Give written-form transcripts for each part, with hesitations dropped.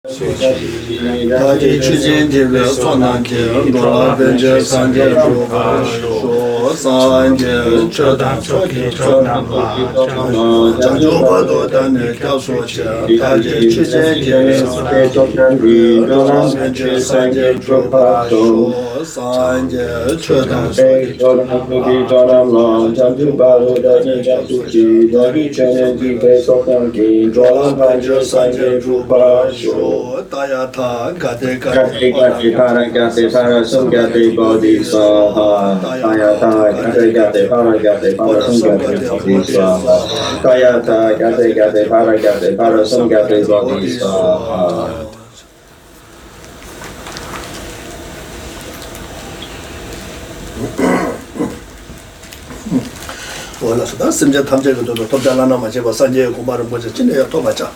Taji Chujin Jive Sonanji, Gola Benje Sanje Rupa Sho, Sanje Chodam Choki Chodam Janju Bado Dane Kyauso Che, Taji Chujin Jive Sonanji, Gola Benje Sanje Rupa Sho, Sanje Chodam Choki Chodam Lam, Janju Bado Dane Kyauso Che, Taji Chujin Jive Sonanji, Gola Benje Sanje Rupa Sho, Tayata Gate Gate Para Sum Gate Body Swaha Tayata Gate Para Sum Gate Body Swaha Tayata Gate Para Sum Gate Body Swaha. Voilà, ça c'est bien tamje ko to dala na ma je ba sanje ko baru mo je chine ya to ba cha.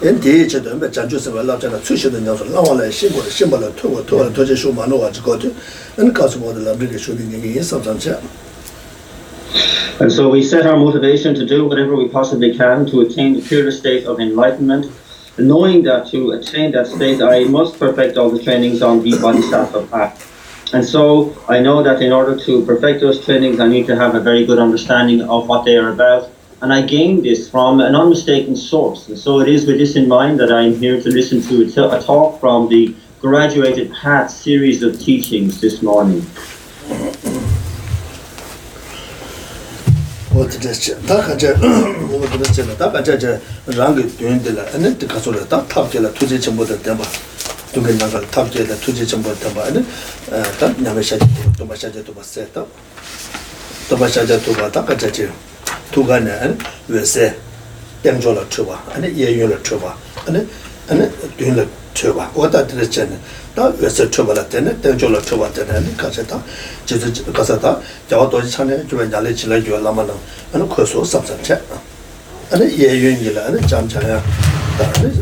En第一阶段被占据什么老在那出现的那种让我来辛苦的辛苦了拖这书嘛弄啊这个的，人告诉我的了这个书的人也上上去。And so we set our motivation to do whatever we possibly can to attain the purest state of enlightenment, knowing that to attain that state I must perfect all the trainings on the Bodhisattva path. And so I know that in order to perfect those trainings I need to have a very good understanding of what they are about. And I gained this from an unmistaken source. And so it is with this in mind that I am here to listen to a talk from the Graduated Path series of teachings this morning. Tugane Vese Denjola Tuba, and a Yula Tuba, and a Dula Tuba. What that is Chen, that Vese Tuba, Denjola Tuba, and Caseta, Jesus Casata, Jawato Chane, Juvenali Chila, Lamana, and a Coso Subset. And a Yula, and a Jamchaya,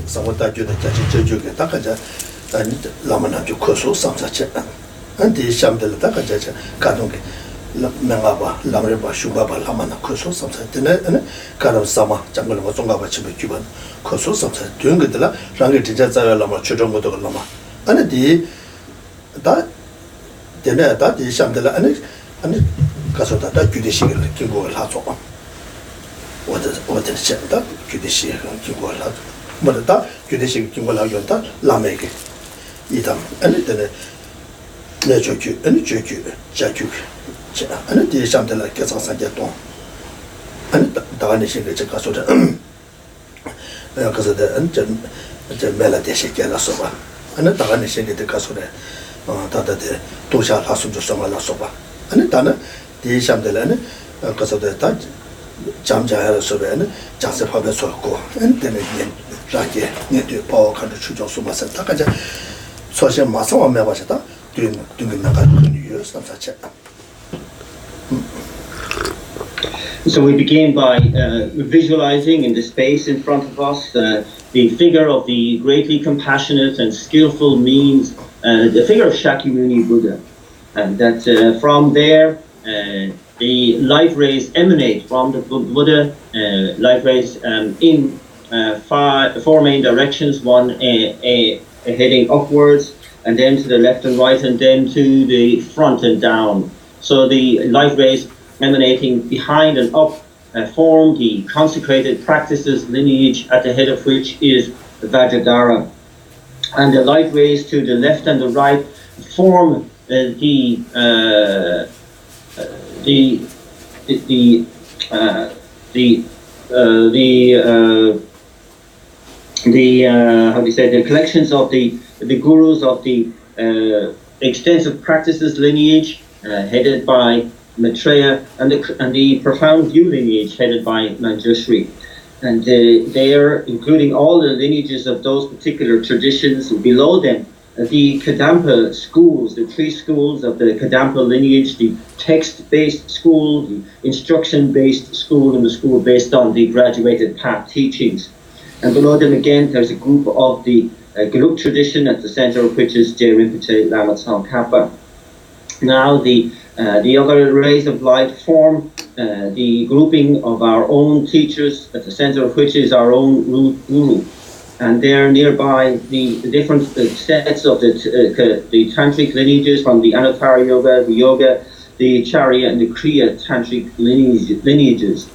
somewhat that you the Jaji Takaja, and Lamana to Coso Subset. And the Sham de la Takaja, Kadongi. Mengaba, Lamreba, Shubaba, Lamana, Koso, sometimes, and Karam Sama, Jungle was on our Chibuan, Koso, sometimes, doing it, Rangi Lama, Chudomodo Lama. And that dinner that is Shamdela and Casota, that judicial can go a lot of what is that judicial can go a lot. But that judicial can go a lot, Lamake, Idam, and then Nature and Jaju. And the something like gets us a jeton. And the Danish in the Checasota because of the melody she get us over. And the Danish in the Casode, that the Tosha Hasu to Soma La Soba. And the Dana, the Shamdelan, because of the touch, Jamja Sovan, Joseph Habesoko, and then again, Raki, near the power country to Soma Takaja, Social Masama Mavasata, doing Naga years of such. So we begin by visualizing in the space in front of us the figure of the greatly compassionate and skillful means, the figure of Shakyamuni Buddha. And that from there the light rays emanate from the Buddha, light rays in four main directions, one heading upwards, and then to the left and right, and then to the front and down. So the light rays emanating behind and up form the consecrated practices lineage, at the head of which is Vajradhara. And the light rays to the left and the right form the collections of the gurus of the extensive practices lineage, headed by Maitreya, and the profound view lineage headed by Manjushri. And they are including all the lineages of those particular traditions. Below them, the Kadampa schools, the three schools of the Kadampa lineage, the text-based school, the instruction-based school, and the school based on the graduated path teachings. And below them again, there's a group of the Geluk tradition, at the center of which is Je Rinpoche Lama Tsongkhapa. Now the other rays of light form the grouping of our own teachers, at the center of which is our own root guru. and there nearby the different sets of the tantric lineages from the Anuttara Yoga, the Yoga, the Charya, and the Kriya tantric lineages.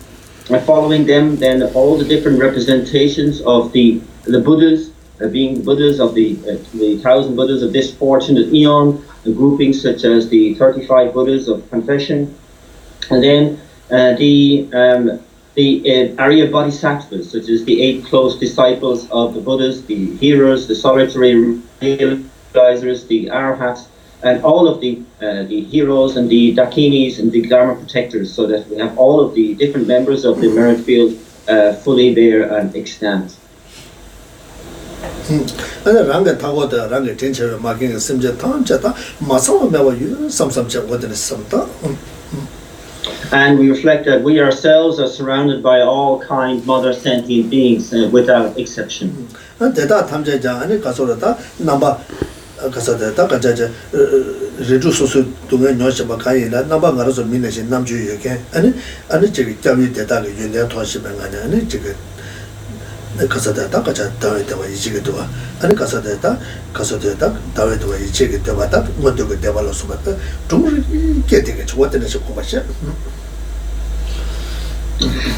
And following them, then all the different representations of the Buddhas, being the Buddhas of the 1,000 Buddhas of this fortunate eon, the groupings such as the 35 Buddhas of confession, and then the Arya Bodhisattvas, such as the 8 close disciples of the Buddhas, the hearers, the solitary realizers, the arhats, and all of the heroes and the dakinis and the dharma protectors, so that we have all of the different members of the merit field fully there and extant. And we reflect that we ourselves are surrounded by all kind mother sentient beings without exception.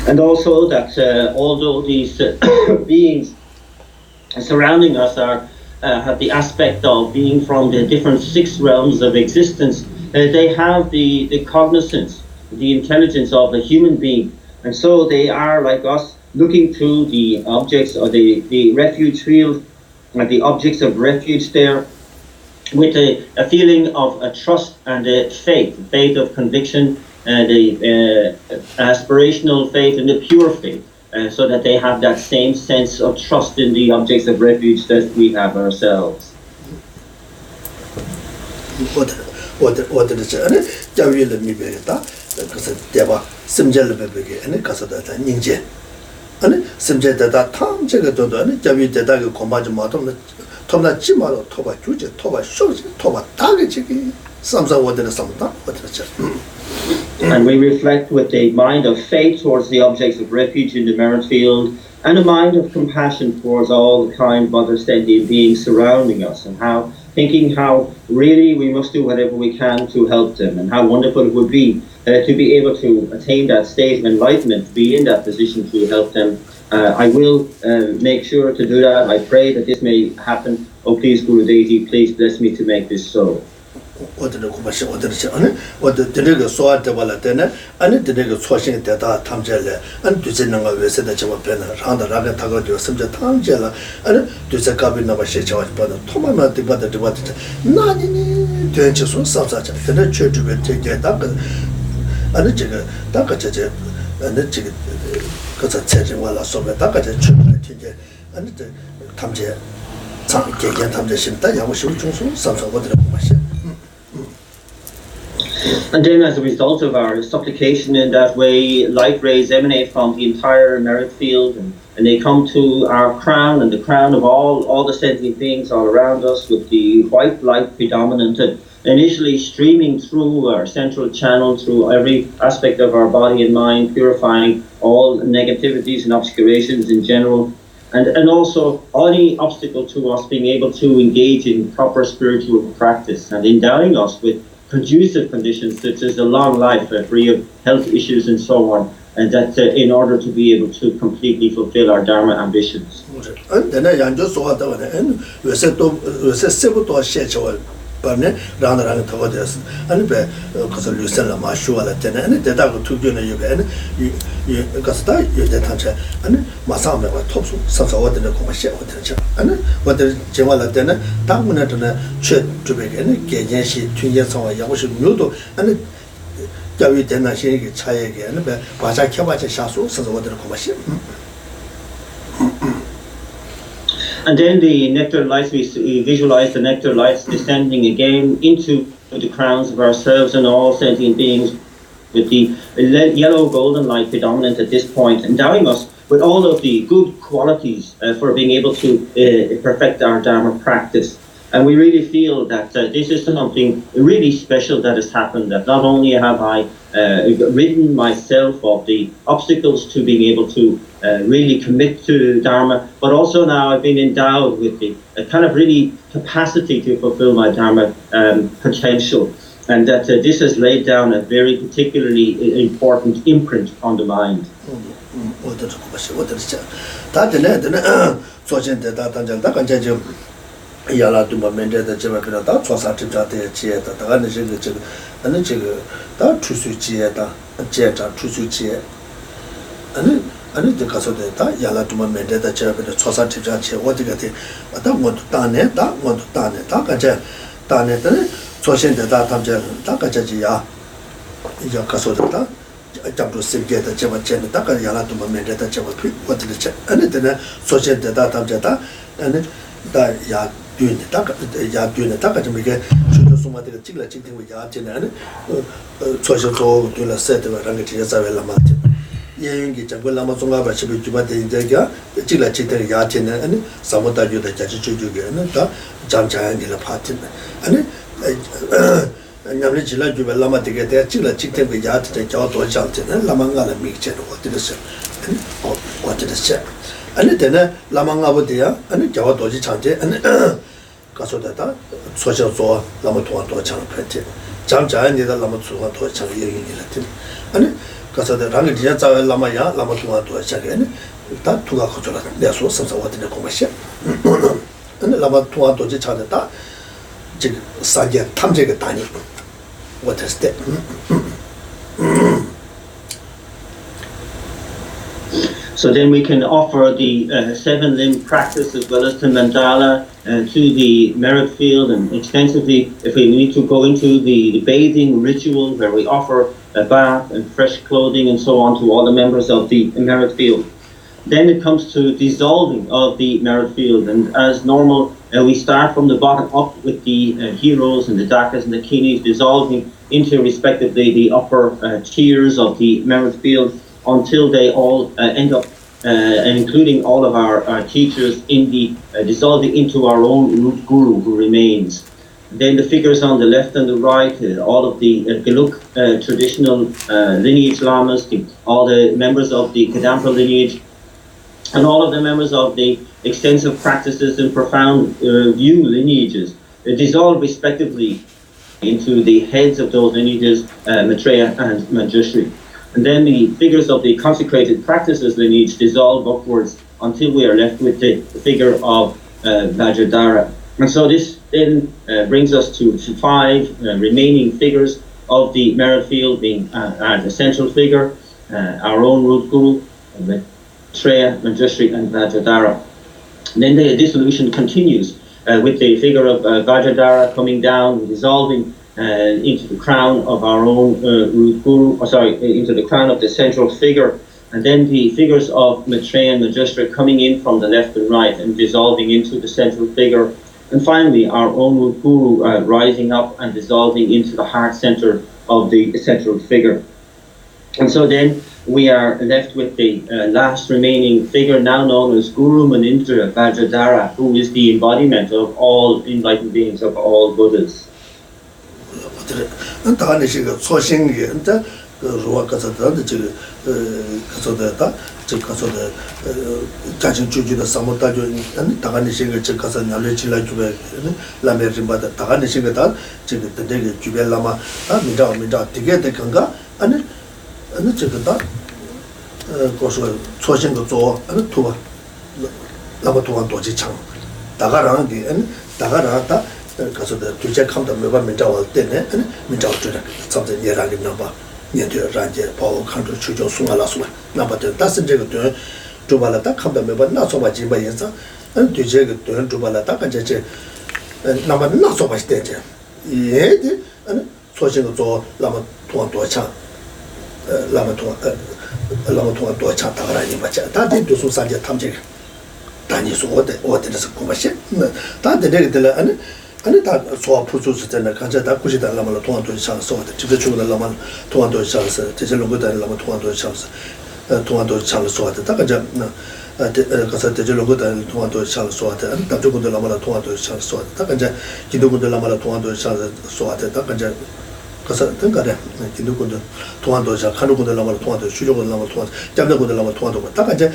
And also that although these beings surrounding us have the aspect of being from the different 6 realms of existence, they have the cognizance, the intelligence of a human being, and so they are like us, looking to the objects or the refuge field, the objects of refuge there, with a feeling of a trust and a faith of conviction, the aspirational faith and the pure faith, so that they have that same sense of trust in the objects of refuge that we have ourselves. And we reflect with a mind of faith towards the objects of refuge in the merit field, and a mind of compassion towards all the kind mother sentient beings surrounding us, and thinking how really we must do whatever we can to help them, and how wonderful it would be to be able to attain that state of enlightenment, to be in that position to help them. I will make sure to do that. I pray that this may happen. Oh, please, Guru Deity, please bless me to make this so. And then as a result of our supplication in that way, light rays emanate from the entire merit field, and they come to our crown, and the crown of all the sentient beings all around us, with the white light predominant, initially streaming through our central channel, through every aspect of our body and mind, purifying all negativities and obscurations in general, and also any obstacle to us being able to engage in proper spiritual practice, and endowing us with conducive conditions such as a long life, free of health issues and so on, and that in order to be able to completely fulfill our Dharma ambitions. Parne rana rana thawa des ani be kasa lusen la ma shuwa la tene ani deda go tukyo na yoga ani kasa ta yoga tancha ani masa me wa topsu samsa wa tene ko ma she wa tene ani wa de jewa la tene ta mu na tene che jube ani gejen shi tunje sawa ya wo shi myodo ani jawi tena shi ge chaye ge ani be ba cha kya ba cha sha su samsa wa tene ko ma she. And then the nectar lights, we visualize the nectar lights descending again into the crowns of ourselves and all sentient beings, with the yellow golden light predominant at this point, endowing us with all of the good qualities for being able to perfect our Dharma practice. And we really feel that this is something really special that has happened, that not only have I ridden myself of the obstacles to being able to really commit to Dharma, but also now I've been endowed with the kind of really capacity to fulfill my Dharma potential, and that this has laid down a very particularly important imprint on the mind. Yala to Mamende, the Jemapina, that was at the Chieta, the Anish, and the Jigger, that Trusu Chieta, Jeta, Trusu Chia. And the Casodeta, Yala to Mamende, the Jemapina, Sosati Jachi, what you get it. But that want to done it, that want to done it, Takaja, done it, Soshin the Datamja, Takajia, Casodeta. I jump to see get the Jemachen, Taka Yala to Mamende, the Jemapi, what did the check, and then Soshin the Datamjata, and that ya doing the Taka, ya doing the Taka to make it, should so much the Chilla chicken with Yatin and social to la set of Rangatia Lamati. Yangi Jagulama Songa, but she be Jubati in Dega, the Chilla chicken Yatin and Samota you the Jachu and Jamcha and the party. And Yamila Juba Lama to get their Chilla chicken with Yat, the Jato Jantin and Lamangala mixture, what did it say? What did it say? And then Lamanga Wodia and Java Doji Chante and Casodata, social saw Lamatua to a channel printed. Jamja and the Lamatua to a channel in Latin. And Casada Rangadia Lamaya, Lamatua to a channel, that to a Cotola, there was some what in the commercial. And the Lamatua Doji Chanta, Sadia Tamjig Tani. What is that? So then we can offer the seven-limb practice as well as the mandala to the merit field, and extensively, if we need to go into the bathing ritual where we offer a bath and fresh clothing and so on to all the members of the merit field. Then it comes to dissolving of the merit field, and as normal, we start from the bottom up with the heroes and the dakas and the kinis dissolving into respectively the upper tiers of the merit field, until they all end up, and including all of our teachers, in the dissolving into our own root guru who remains. Then the figures on the left and the right, all of the Geluk traditional lineage lamas, all the members of the Kadampa lineage, and all of the members of the extensive practices and profound view lineages, dissolve respectively into the heads of those lineages, Maitreya and Manjushri. And then the figures of the consecrated practices lineage dissolve upwards until we are left with the figure of Vajradhara. And so this then brings us to five remaining figures of the merit field, being the central figure, our own root guru, Maitreya, Manjushri, and Vajradhara. And then the dissolution continues with the figure of Vajradhara coming down, dissolving into the crown of our own root guru, into the crown of the central figure, and then the figures of Maitreya and Manjushri coming in from the left and right and dissolving into the central figure, and finally our own root guru rising up and dissolving into the heart center of the central figure. And so then we are left with the last remaining figure, now known as Guru Manindra Vajradhara, who is the embodiment of all enlightened beings, of all Buddhas. And the sourcing the Ruakasa, the Judging Juju, the Samotaju, and Taganishing Chikasan, Nalechila Jube, Lamerimba, the Taganishing the Deli Jube Lama, Mida, to get the Kanga, and the Chikata, sourcing the Zoa, and the Tua Lamatuan Doji Chang, Tagarangi, and Tagarata. Because of the Tuja come to Meva Minjao dinner and Minjao something Yerang number, Yentu Ranje, Paul, Country, Chujo, Sungalaswa, number 10 doesn't take to Jubalata come to Meva, not so much in Bayensa, and Tuja to Jubalata and Jeje, number not so much danger. Yet, and Soching of Lama Tuan Docha, Lama Tuan Docha, Tarani, but that did to Susaja Tamjik. Danis what is a commercial. That the day and that so produces and the country that pushes the Lama 200 chance, so the Tibetan Lama 200 chance, Tijalunga Lama 200 chance, 200 chance, so the Takaja, 가서 대절로거든 통화도 잘 쏘아대 답조고도 라마라 통화도 잘 쏘아대 딱 이제 기도고도 라마라 통화도 잘 쏘아대 딱 이제 가서 등가래 기도고도 통화도 잘 하루고도 라마라 통화도 수조고도 라마라 통화도 잠자고도 라마라 통화도 딱 이제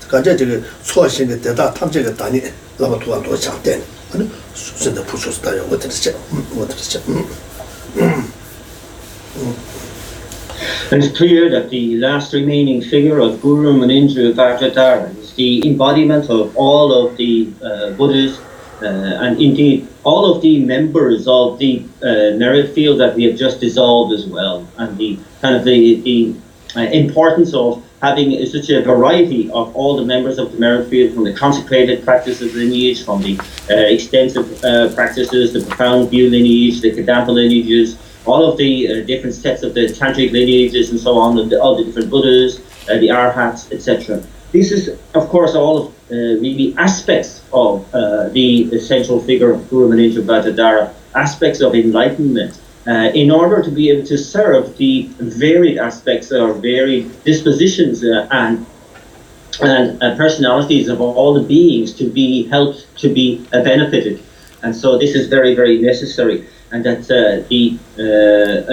가제 저기 소화신의 대다 탐제가 다니 라마라 통화도 잘된 아니 순대 부수스다요 어떻게 And it's clear that the last remaining figure of Guru Munindraja Vajradhara is the embodiment of all of the Buddhas and indeed all of the members of the merit field that we have just dissolved as well, and the kind of the importance of having such a variety of all the members of the merit field, from the consecrated practices lineage, from the extensive practices, the profound view lineage, the Kadampa lineages, all of the different sets of the tantric lineages and so on, all the different Buddhas, the Arhats, etc. This is, of course, all of really aspects of the essential figure of Guru Munindraja Vajradhara, aspects of enlightenment, in order to be able to serve the varied aspects or varied dispositions and personalities of all the beings to be helped, to be benefited. And so this is very, very necessary. And that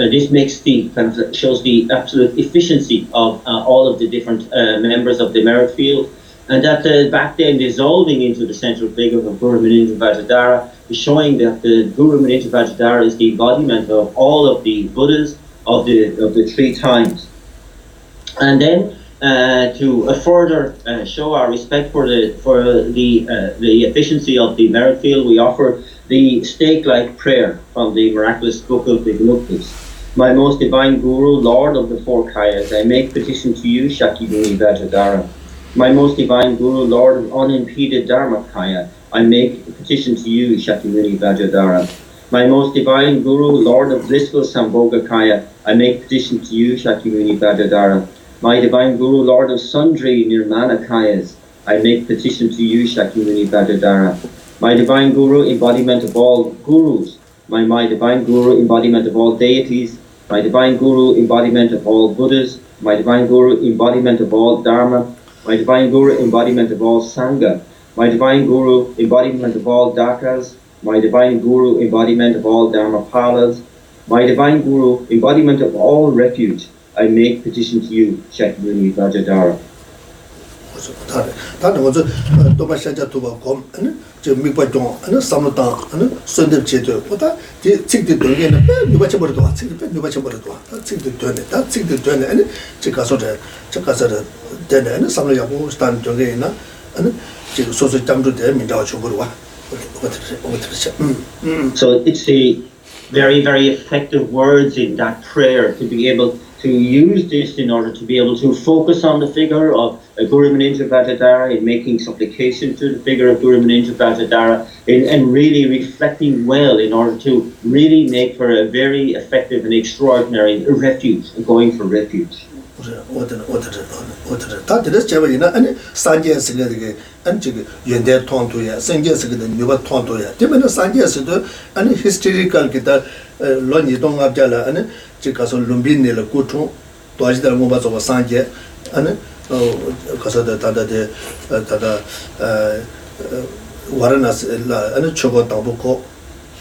this makes the kind of shows the absolute efficiency of all of the different members of the merit field, and that back then dissolving into the central figure of Guru Munindraja Vajradhara is showing that the Guru Munindraja Vajradhara is the embodiment of all of the Buddhas of the three times. And then to further show our respect for the efficiency of the merit field, we offer the stake-like prayer from the miraculous book of the Vinuktas. My most divine Guru, Lord of the four Kayas, I make petition to you, Shakyamuni Vajradhara. My most divine Guru, Lord of unimpeded Dharmakaya, I make petition to you, Shakyamuni Vajradhara. My most divine Guru, Lord of blissful Sambhogakaya, I make petition to you, Shakyamuni Vajradhara. My divine Guru, Lord of sundry Nirmanakayas, I make petition to you, Shakyamuni Vajradhara. My divine Guru, embodiment of all Gurus, my divine Guru, embodiment of all deities, my divine Guru, embodiment of all Buddhas, my divine Guru, embodiment of all Dharma, my divine Guru, embodiment of all Sangha, my divine Guru, embodiment of all Dakas, my divine Guru, embodiment of all Dharmapalas, my divine Guru, embodiment of all refuge, I make petition to you, Shakyamuni Vajradhara. 다들 먼저 도마샤자 도바곰 저 미과종 삼로당 선대 제도 보다 직대 동계는 누바쳐 버려도 와 직대 누바쳐 버려도 와 직대 되네 다 직대 되네 아니 제가서래 되네 삼로야고 스탄 동계나 아니 지금 소소 잠도돼 민다와 줘버려 와 So it's the very, very effective words in that prayer to be able to use this in order to be able to focus on the figure of Guru Munindraja Vajradhara, in making supplication to the figure of Guru Munindraja Vajradhara, and really reflecting well in order to really make for a very effective and extraordinary refuge, going for refuge. 다 들었을 제발이나 아니 산제스가 되게 안지 연대 통도야 산제스가 누가 통도야 되면 산제스도 아니 히스토리컬 기타 론이 동합자라 아니 지가서 룸빈네를 고통 도와지들 뭐 봐서 산제 아니 가서다 다다데 다다 와라나스라 아니 초고 당보고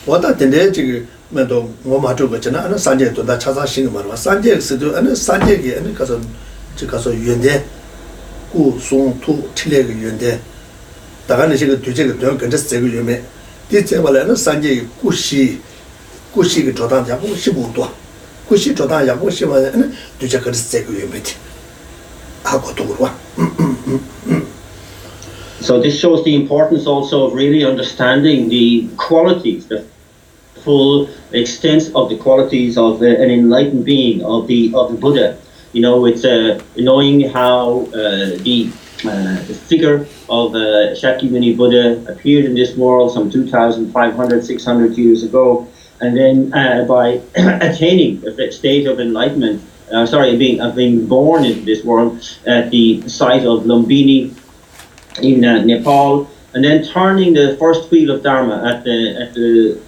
왔다 된대 지금 맨도 뭐 맞죠 그잖아 아니 산제도 다 찾아 신경 말아 산제스도 아니 산제게 아니 가서 가서 연대 구송투 틀레가 연대 다가는 시가 뒤제가 더 근처 제가 유매 뒤제발에는 산제 구시가 조단 잡고 15도 구시 조단 잡고 15는 뒤제가 제가 유매지 하고 또 그러와 So this shows the importance also of really understanding the qualities, the full extent of the qualities of an enlightened being, of the Buddha. You know, it's knowing how the figure of Shakyamuni Buddha appeared in this world some 2,500, 600 years ago, and then by attaining a state of enlightenment, being born into this world at the site of Lumbini in Nepal, and then turning the first wheel of Dharma at the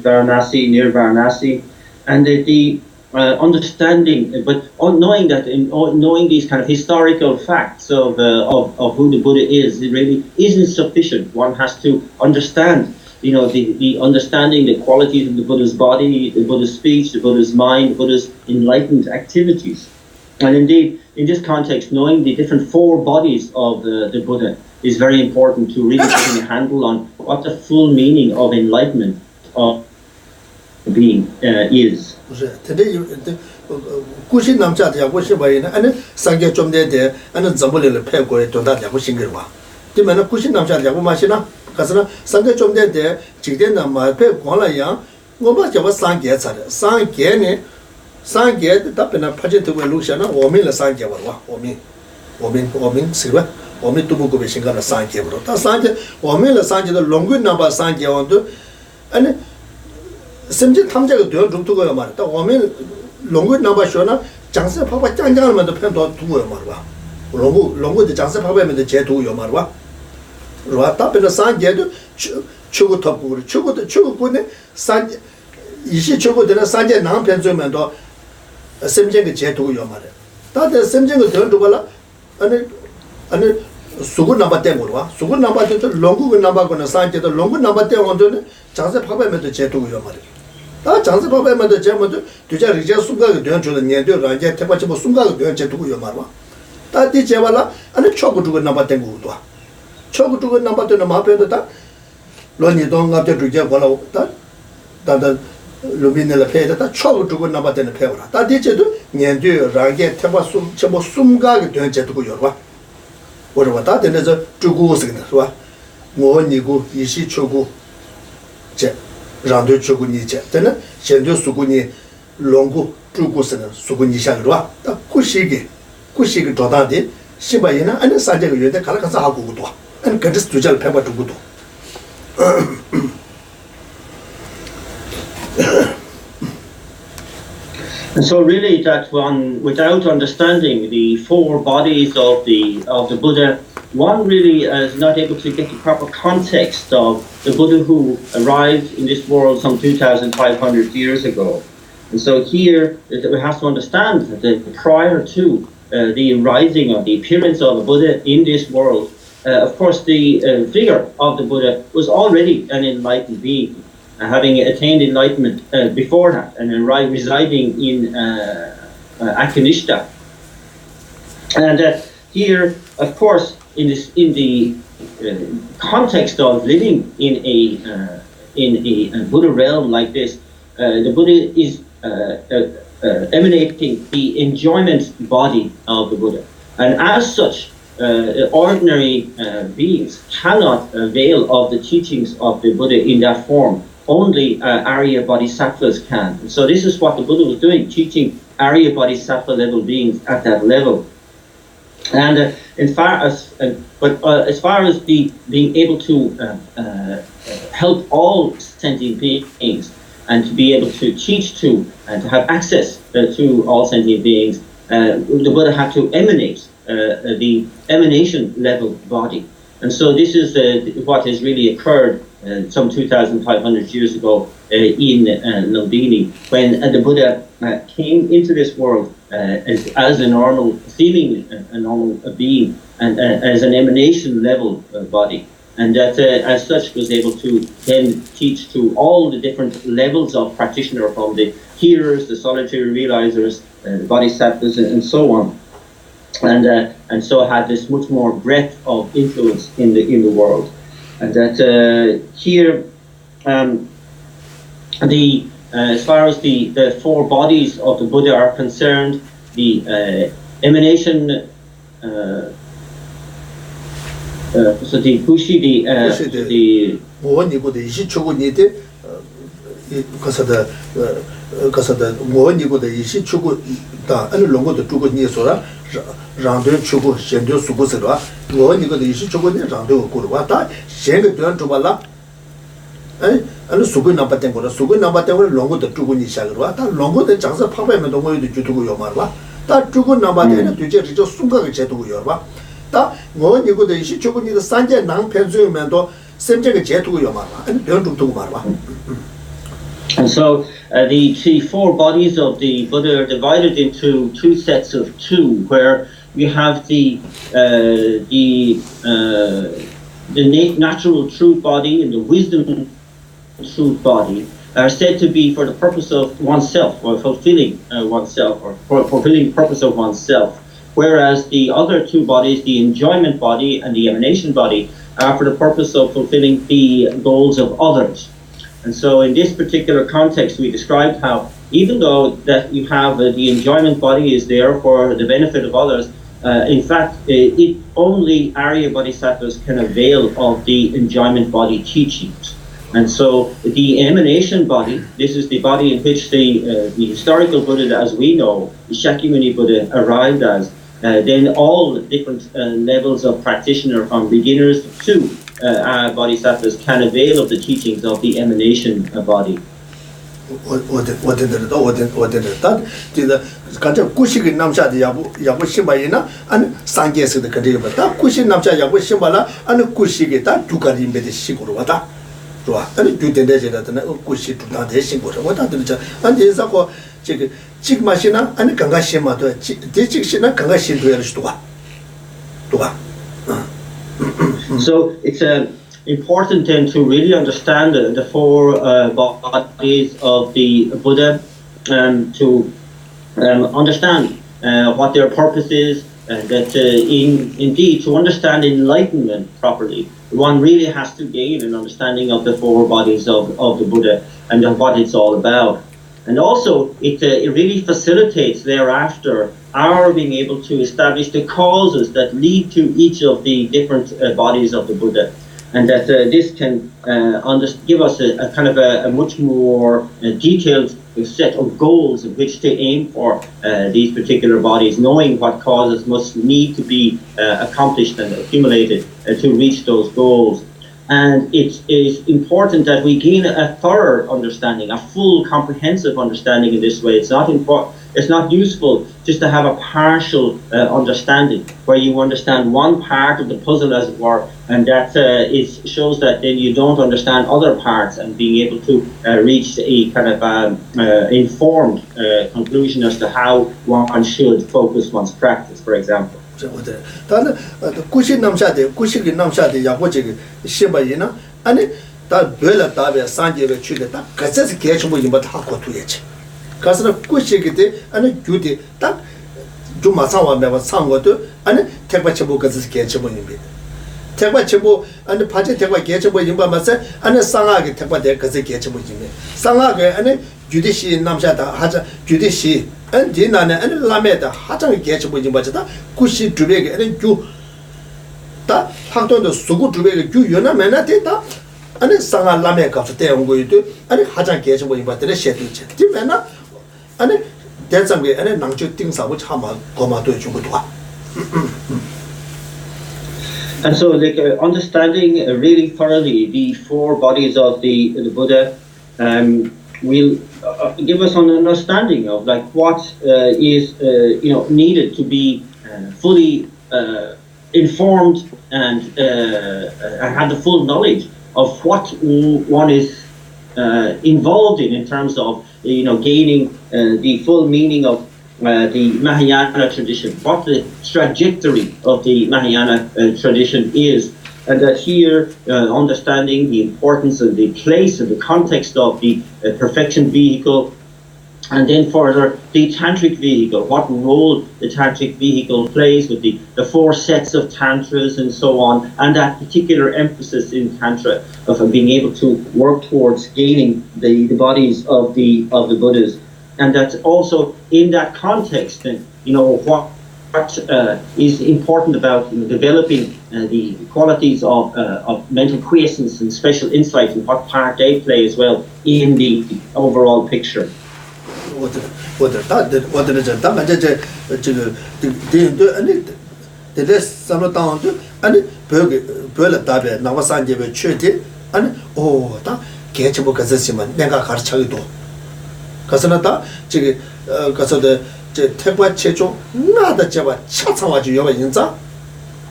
Varanasi, near Varanasi, and the understanding, but knowing that, knowing these kind of historical facts of who the Buddha is, it really isn't sufficient. One has to understand, the understanding the qualities of the Buddha's body, the Buddha's speech, the Buddha's mind, the Buddha's enlightened activities. And indeed, in this context, knowing the different four bodies of the Buddha is very important to really getting a handle on what the full meaning of enlightenment of being is. Today, Gushi Namcha, Yagushi Bayana, and Sangya Chomde, and Zambole Pego, Donda Yagushingerwa. The man of Gushi Namcha Yagumashina, Kasana, Sangya Chomde, Chidena, my peg, Gola Yang, Goba Sangya, Sangya, Sangya, the Tapena Paget to Luciana, or Mila Sangya, or Min Silva, or Me Tubuko Shingana Sangya, Sangya, or Mila Sangya, the longer number Sangya on to, and Simji Tamja do to go Marta, or me longer number Shona, Jansa Papa Jangan the Pento to Marva. Longo the Jansa Papa and the Jet to your Marva. Rata in the San Jedu, Chugo Topu, Chugo the Chugo San Ishi Chugo de la Sanja Nam Penzumento, a Simjing Jet to your mother. That is Simjing turn to Bala and Sugu number 10, Sugu number 2, Longo number on the Sanja, the longer number 10 on the Jansa Papa and the Jet to your mother. 다 장세 법에만 되면도 두자 리제 순간이 되는 줄은 년도 이제 대바치 뭐 순간이 되는 제 두고 요 말와 다디 제발라 아니 초고 두고 넘어 된 거도 초고 두고 넘어 되는 마페도 다 로니 동갑대 두제 걸어 다 다다 루빈을 페다 다 초고 두고 넘어 되는 페오라 다디 제도 년도 라게 대바수 뭐 순간이 되는 제 두고 요와 뭐라 다 되는서 두고 쓰는 거 봐. 뭐 니고 이시 초고 제 Rando Chuguni Jetana, Shendo Suguni, Longo, Trugusan, Suguni Shagua, the Kushigi Todadi, Shibayana, and the Sanja, the Karakasa Hagudo, and Kadis to Jal Pema to Gudo. And so really that one, without understanding the four bodies of the Buddha, one really is not able to get the proper context of the Buddha who arrived in this world some 2,500 years ago. And so here we have to understand that prior to the rising or the appearance of the Buddha in this world, of course the figure of the Buddha was already an enlightened being, having attained enlightenment before that, and residing in Akanishta. And here, of course, in the context of living in a Buddha realm like this, the Buddha is emanating the enjoyment body of the Buddha, and as such, ordinary beings cannot avail of the teachings of the Buddha in that form. Only Arya Bodhisattvas can. And so this is what the Buddha was doing, teaching Arya Bodhisattva level beings at that level. And as far as being able to help all sentient beings and to be able to teach to and to have access to all sentient beings, the Buddha had to emanate the emanation level body. And so this is what has really occurred some 2,500 years ago in Lumbini, when the Buddha came into this world as a normal, seemingly a normal being, and as an emanation level body, and that as such was able to then teach to all the different levels of practitioner, from the hearers, the solitary realizers, the bodhisattvas, and so on, and so had this much more breadth of influence in the world. And that here, as far as the four bodies of the Buddha are concerned, the emanation, so the Bushi, the Rando Chugo, Shendo Subusera, Monica the Ishichogo, Rando Kurwata, Shen Duan Tubala, and Sugu number 10, Sugu number 10, Longo the Tuguni Shagrata, Longo the Jansa Papa and the way to Jutu Yomarva, that Tugu number 10 to Jet Sunga Jetu Yorba, that Monica the Ishichogo, the Sanja Nang Penzumento, Semjak Jetu Yomarva, and don't do Marva. And so the four bodies of the Buddha are divided into two sets of two, where you have the natural truth body and the wisdom truth body are said to be for the purpose of oneself, or fulfilling oneself, or for fulfilling the purpose of oneself. Whereas the other two bodies, the enjoyment body and the emanation body, are for the purpose of fulfilling the goals of others. And so in this particular context, we described how even though that you have the enjoyment body is there for the benefit of others, in fact, only Arya Bodhisattvas can avail of the enjoyment body teachings. And so the emanation body, this is the body in which the historical Buddha, as we know, the Shakyamuni Buddha arrived as, then all different levels of practitioner, from beginners to bodhisattvas, can avail of the teachings of the emanation body. So it's important then to really understand the four bodies of the Buddha, to understand what their purpose is, that indeed to understand enlightenment properly, one really has to gain an understanding of the four bodies of the Buddha and of what it's all about. And also it really facilitates thereafter our being able to establish the causes that lead to each of the different bodies of the Buddha, and that this can give us a kind of a much more detailed set of goals in which to aim for these particular bodies, knowing what causes must need to be accomplished and accumulated to reach those goals. And it is important that we gain a thorough understanding, a full, comprehensive understanding in this way. It's not useful just to have a partial understanding, where you understand one part of the puzzle, as it were, and that shows that then you don't understand other parts, and being able to reach a kind of informed conclusion as to how one should focus one's practice, for example. 다는 구시 남샤데 구시기 남샤데 야고지 심바이나 아니 다 별라 다베 산제베 추데 다 가서서 개침보 임바 다 고투예지 가서는 구시기데 아니 규데 딱 좀 마상와 매와 상고도 아니 택바치보 가서서 개침보 임비 택바치보 아니 바제 택바 개침보 임바 마세 아니 상하게 택바데 가서 개침보 임비 상하게 아니 규디시 남샤다 하자 규디시 and dinana and lameda hatang gets with Bajata, Kushi Dubeg and you that Haton the Sugu Dubeg, you Yuna Menatita, and then Sanga Lamek of the going to and Hatan gets with the Shetu, Timena, and then there's some way and then Nangju things are which Hama Goma to Jugua. And so, like understanding really thoroughly the four bodies of the Buddha will give us an understanding of like what is needed to be fully informed and have the full knowledge of what one is involved in terms of gaining the full meaning of the Mahayana tradition, what the trajectory of the Mahayana tradition is. And that here, understanding the importance of the place and the context of the perfection vehicle, and then further the tantric vehicle, what role the tantric vehicle plays with the four sets of tantras and so on, and that particular emphasis in tantra of being able to work towards gaining the bodies of the Buddhas, and that also in that context, what is important about developing the qualities of mental quiescence and special insight, and what part they play as well in the overall picture.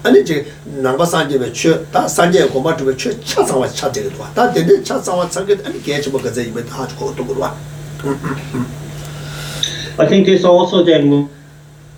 아니 제 남바 산제에 다 산제 고마트에 차상와 차제도 다 되는 차상와 차게 아니 개체 뭐 그제 이제 다 주고 또 그러와. I think this also then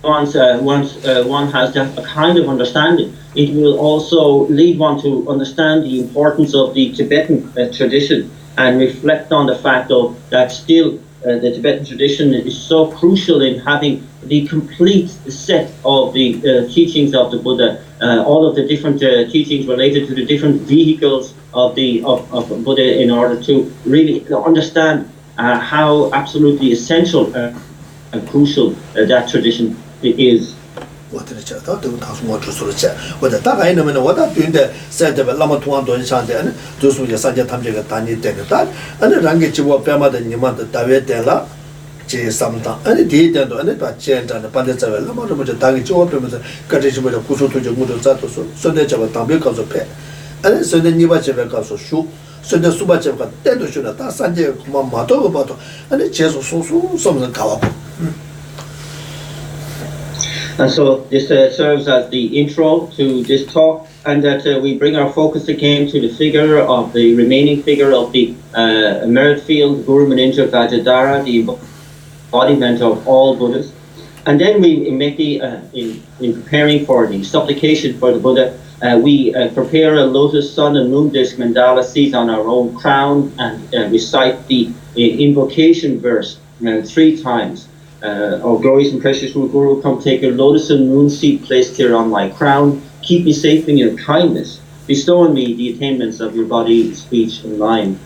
once one has a kind of understanding, it will also lead one to understand the importance of the Tibetan tradition and reflect on the fact of that still the Tibetan tradition is so crucial in having the complete set of the teachings of the Buddha, all of the different teachings related to the different vehicles of Buddha, in order to really understand how absolutely essential and crucial that tradition is. 我这里讲到都他说我就说了这，我的大概那么呢，我的对的，在这边那么同样多上的呢，就是也三家他们这个单你点的单，那让给就我表嘛的你们的单位点了，这三档，那第一点多，那把简单的把这这边，那么这么就单给就我表嘛的，跟这什么的古书图就我都咋都说，现在这个当兵告诉拍，现在你把这边告诉书。现在书把这个带出去了，打三节马多个马多，那结束书什么人搞啊？ And so this serves as the intro to this talk, and that we bring our focus again to the figure of the remaining figure of the merit field, Guru Maninja Vajradhara, the embodiment of all Buddhas. And then we make the, in preparing for the supplication for the Buddha, we prepare a lotus, sun and moon disc mandala seat on our own crown and recite the invocation verse 3 times. Oh glorious and precious Guru, come take a lotus and moon seat placed here on my crown. Keep me safe in your kindness. Bestow on me the attainments of your body, speech, and mind.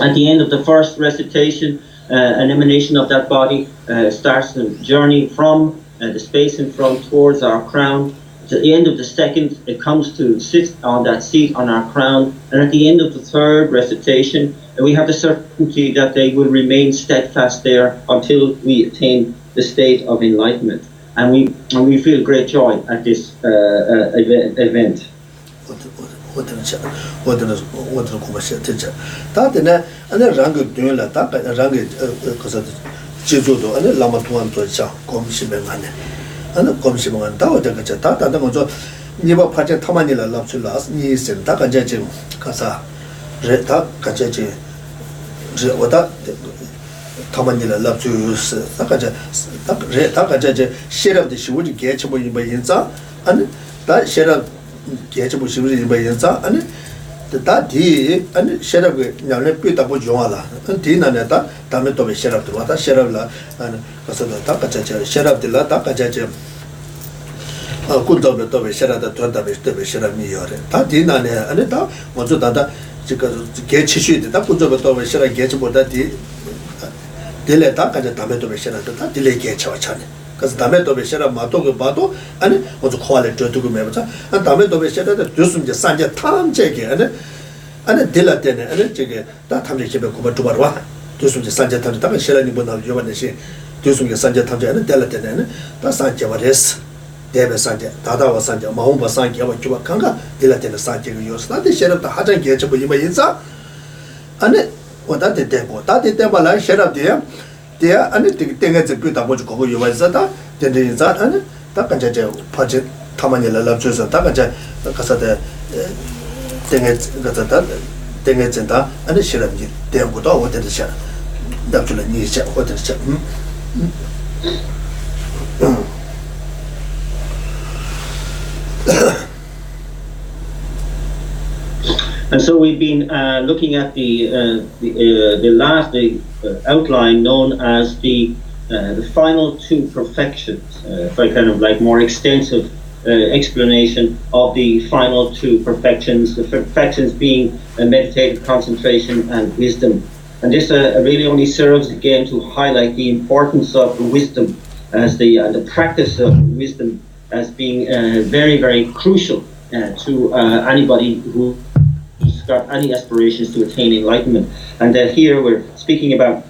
At the end of the first recitation, an emanation of that body starts the journey from the space in front towards our crown. At the end of the second, it comes to sit on that seat on our crown. And at the end of the third recitation, we have the certainty that they will remain steadfast there until we attain the state of enlightenment. And we feel great joy at this event. 타만이라 랍주스 다가자 다가자 셰랍의 시우지 개체모 이바인자 아니 다 셰랍 개체모 시우지 이바인자 아니 다디 아니 셰랍의 냐레 삐다고 좋아라 디나네다 다음에 또 셰랍 들어와다 셰랍라 아니 가서 다가자 셰랍들라 다가자 군도에 또 셰랍다 돈다베 또 셰랍이요래 다 디나네 아니 다 먼저 다다 지금 개치슈데 다 군도에 또 셰랍 개체보다 디 딜레다 가자 담에 또 베셔라도 다 딜레 개쳐차네. 그래서 담에 또 베셔라 마도고 봐도 아니 먼저 코알레 저두고 매버자. 아 담에 또 베셔라도 교수님 이제 산제 탐제게 아니 딜라 때네 아니 저게 다 탐제 집에 고바 두바와. 교수님 이제 산제 탐제 다 셔라니 보나 요번에시 교수님 산제 탐제는 딜라 때네 다 산제 와레스. 대베 산제 다다와 산제 마음바 산제 와 주바 강가 딜라 때네 산제가 요스 나데 셔라도 하장 개쳐 보이마 인사 아니 오다 때고 다때 때발라 셔랍디야 대야 아니 땡가 접고 다 보고 거기 요바자다 된데자 아니 다 간자제 파제 타만이라 랍줘서 다 간자 가서데 땡가 가서다 땡가 진다 아니 셔랍디 땡고도 어디서 답줄 니자 어디서 And so we've been looking at the outline known as the final 2 perfections, for a kind of like more extensive explanation of the final 2 perfections. The perfections being meditative concentration and wisdom, and this really only serves again to highlight the importance of wisdom as the practice of wisdom as being very, very crucial to anybody who's got any aspirations to attain enlightenment. And here we're speaking about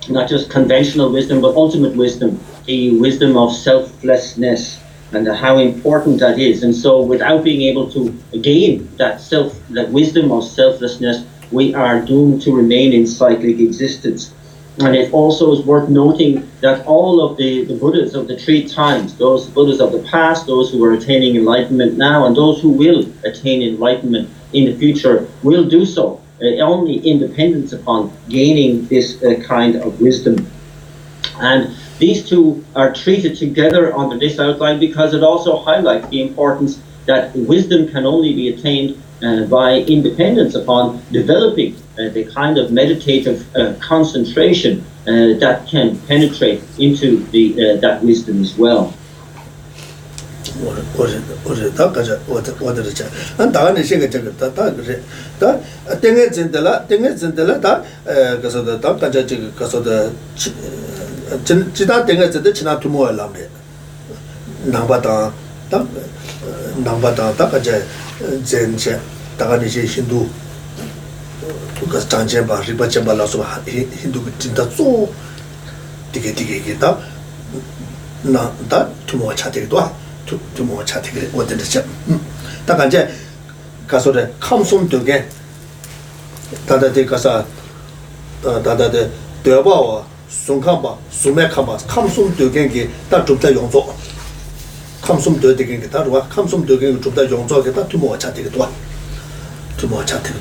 not just conventional wisdom, but ultimate wisdom, the wisdom of selflessness, and how important that is. And so without being able to gain that wisdom of selflessness, we are doomed to remain in cyclic existence. And it also is worth noting that all of the Buddhas of the 3 times, those Buddhas of the past, those who are attaining enlightenment now, and those who will attain enlightenment in the future, will do so only in dependence upon gaining this kind of wisdom. And these two are treated together under this outline because it also highlights the importance that wisdom can only be attained by independence upon developing the kind of meditative concentration that can penetrate into that wisdom as well. to more chatting what the chat. Takanje Kasore Kamsum Dugan Tada de Kasa Tada de Deba Sunkamba Sumekamba Kamsum Dugangi that took the Yonzo Kamsum Dugan Gitarwa Kamsum Dugan took the Yonzo get to more chatting to more chatting.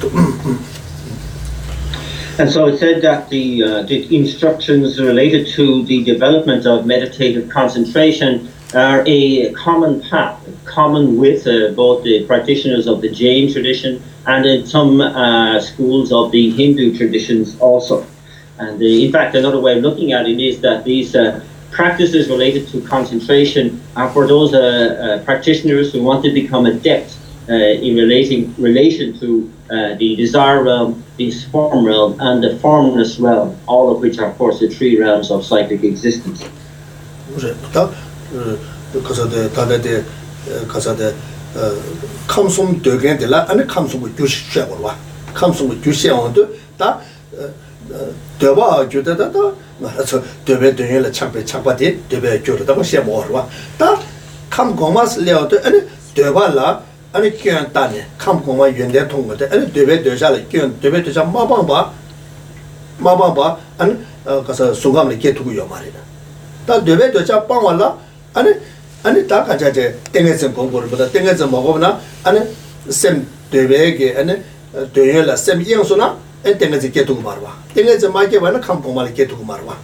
And so it said that the instructions related to the development of meditative concentration are a common path, common with both the practitioners of the Jain tradition and in some schools of the Hindu traditions also. And in fact, another way of looking at it is that these practices related to concentration are for those practitioners who want to become adept in relation to the desire realm, the form realm, and the formless realm, all of which are, of course, the 3 realms of cyclic existence. Because of the Kamsum Dugan de la and Kamsum with Dush Shawa, Kamsum with Dush on that Deba Judada, Debe Daniel Champion Chapati, Debe Judada, Shamorwa, that Kam Gomas Leo and Debala. And it can't done it. Come from my Yunde Tonga, and Debe de Jali, Debe de Mabamba, and Sungam get to your marina. That Debe de Japamala, and it Takaja, Tengas and Congo, but the Tengas and Mogona, and Sem Debe, and Daniela, Sem Yansona, and Tengas get to Marwa. Tengas and Mike, when I come from Mali get to Marwa.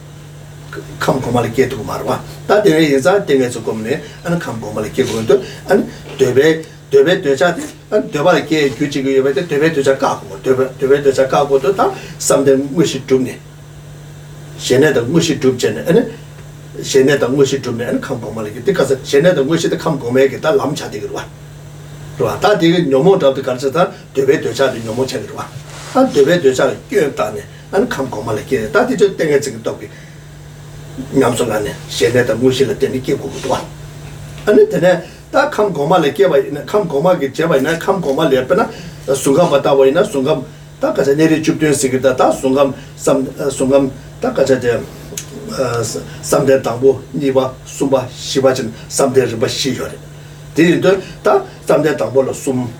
Come from Mali get to Marwa. That there is a Tengas come and come from Mali get to and Debe. Debe de Jati and Deba Gay, Gucci, Debe de Jacapo, Debe de Jacapo, something wish to me. Shenet and wish to Jen, and Shenet and wish to me and come from Maliki, because Shenet and wish to come from make it a lamb chatting one. Rata did no more of the Kansata, Debe de Jati, no more chatting one. And Debe de Jati, and come from Maliki, that is a thing it's a topic. Namsolane, Shenet and wish to take one. And then that come Goma like come Goma get Java, come Goma Lepena, Sungam Batawina, Sungam, Takas a native Jupian Sigata, Sungam, some Sungam, Takaja, some dead Tambo, Niva, Sumba, Shivajan, some dead Bashir. Didn't do that, some dead Tambo, Sum,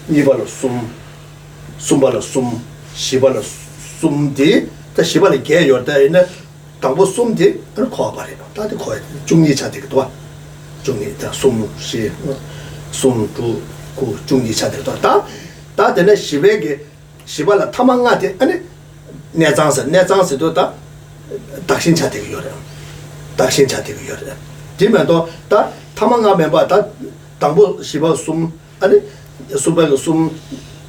Niva, Sum, Sumbala, Sum, Shivala, Sum de, the Shivali gay or there in a Tambo Sum de, and call by it. That's quite Juni Chatic. Juni the Sum to Juni Chatter. That the next Shibala Tamangati and Nezans to that Dakshin Chatic Yoram. Dakshin Chatic Yoram. Dimando that Tamanga member that Tambo Shiba Sum and Subal Sum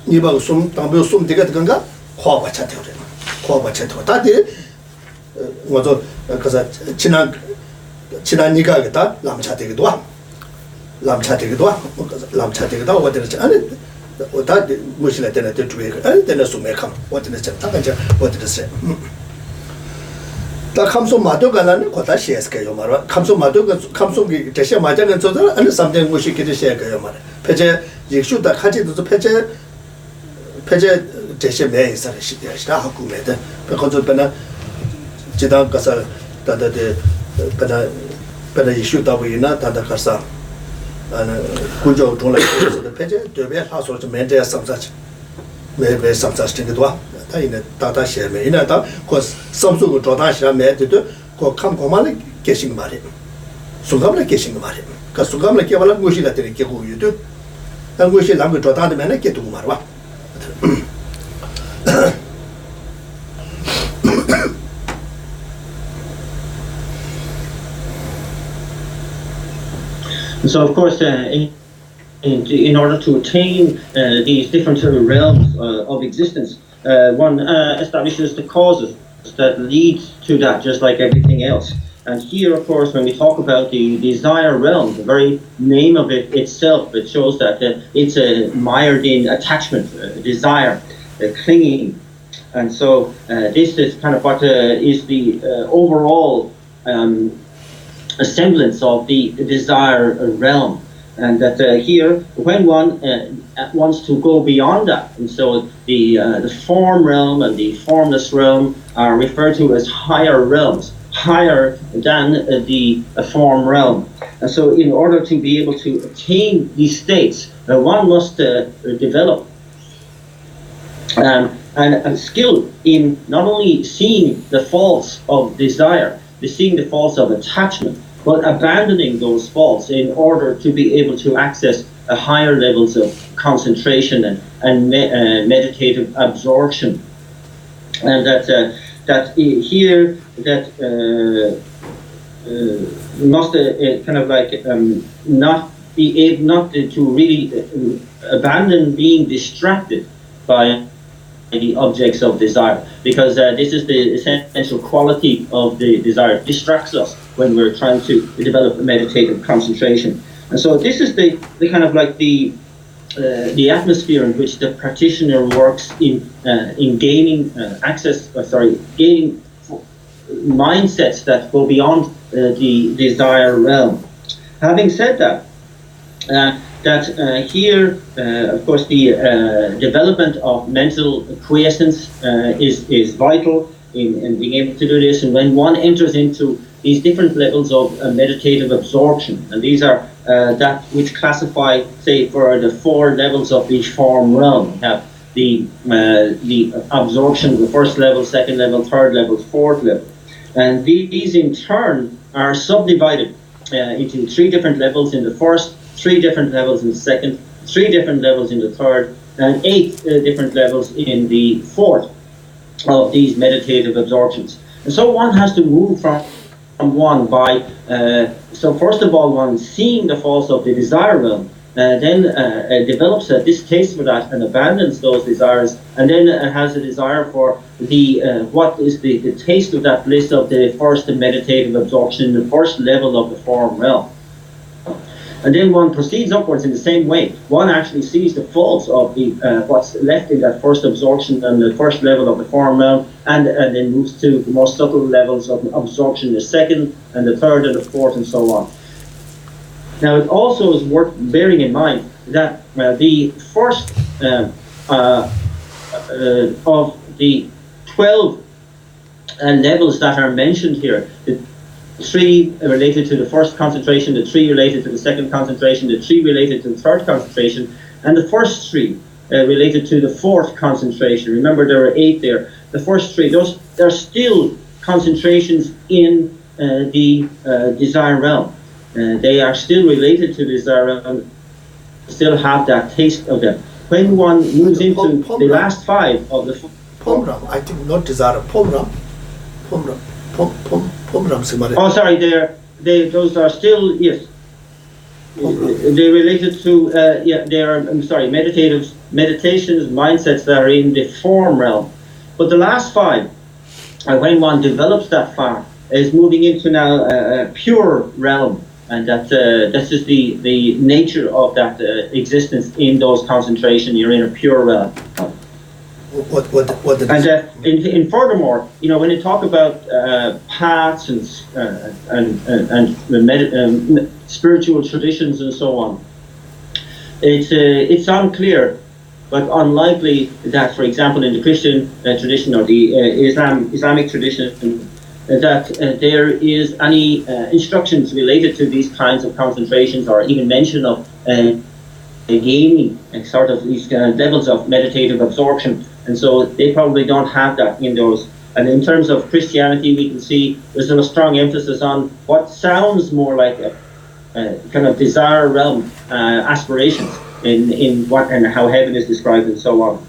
Niba Sum Tambo Sum Tigat Ganga, Hova Chatter. Hova Chatter. That was a Chinag. Chinaniga get Lam Chatic Dwa. Lam Chatic Dwa, Lam Chatic Dwa, what is it? What that wish let them to make, and then as to make come. What is it? What is it? That comes from Madogalan, what I share Skayomara, comes from Madoga, comes from Geshe Majan and so and something we should get a share Gayomara. Peche, you shoot that Haji to the Peche Geshe May is a Shahaku made, because of Pena Jidan Kasa, that the issue that we not at the Kasa and Kunjo don't like the Peche, the way house was made some such maybe some such thing to do. 다이네 다다 셰메 이나다 고 섬수고 조다시라 메드도 고 감고만에 계신 말이 수감을 계신 말이 그 수감을 개발한 곳이라 되는 게고 유도 한 곳이 남고 조다데 메네 게도 말와 So of course, in order to attain these different realms of existence, one establishes the causes that lead to that, just like everything else. And here, of course, when we talk about the desire realm, the very name of it itself, it shows that it's mired in attachment, desire, clinging. And so this is kind of what is the overall a semblance of the desire realm, and that here, when one wants to go beyond that, and so the form realm and the formless realm are referred to as higher realms, higher than the form realm. And so, in order to be able to attain these states, one must develop a skill in not only seeing the faults of desire, seeing the faults of attachment, but abandoning those faults in order to be able to access higher levels of concentration and meditative absorption. And that here must kind of like not be able not to really abandon being distracted by the objects of desire, because this is the essential quality of the desire. It distracts us when we're trying to develop a meditative concentration. And so this is the kind of like the atmosphere in which the practitioner works in gaining gaining mindsets that go beyond the desire realm. Having said that, here, of course, the development of mental quiescence is vital in being able to do this. And when one enters into these different levels of meditative absorption, and these are that which classify, say, for the 4 levels of the form realm. We have the absorption of the first level, second level, third level, fourth level, and these in turn are subdivided into 3 different levels in the first, 3 different levels in the second, 3 different levels in the third, and 8 different levels in the fourth of these meditative absorptions. And so one has to move from one by, so first of all, one seeing the faults of the desire realm, then develops a distaste for that and abandons those desires, and then has a desire for the what is the taste of that bliss of the first meditative absorption in the first level of the form realm. And then one proceeds upwards in the same way. One actually sees the faults of the what's left in that first absorption and the first level of the form realm, and then moves to the more subtle levels of absorption, the second and the third and the fourth, and so on. Now, it also is worth bearing in mind that the first of the 12 levels that are mentioned here, the 3 related to the first concentration, the 3 related to the second concentration, the 3 related to the third concentration, and the first 3 related to the fourth concentration. Remember, there are 8 there. The first 3, those are still concentrations in the desire realm. They are still related to desire realm, still have that taste of them. When one moves into the last 5 of the Pomram, I think not desire, Pomram. Oh, sorry, those are still, yes. They're related to, they are, I'm sorry, meditations, mindsets that are in the form realm. But the last 5, when one develops that far, is moving into now a pure realm. And that this is the nature of that existence in those concentration. You're in a pure realm. What and furthermore, you know, when you talk about paths and spiritual traditions and so on, it's unclear, but unlikely that, for example, in the Christian tradition or the Islamic tradition, that there is any instructions related to these kinds of concentrations, or even mention of gaining sort of these levels of meditative absorption And so they probably don't have that in those. And in terms of Christianity, we can see there's a strong emphasis on what sounds more like a kind of desire realm, aspirations in what and how heaven is described and so on.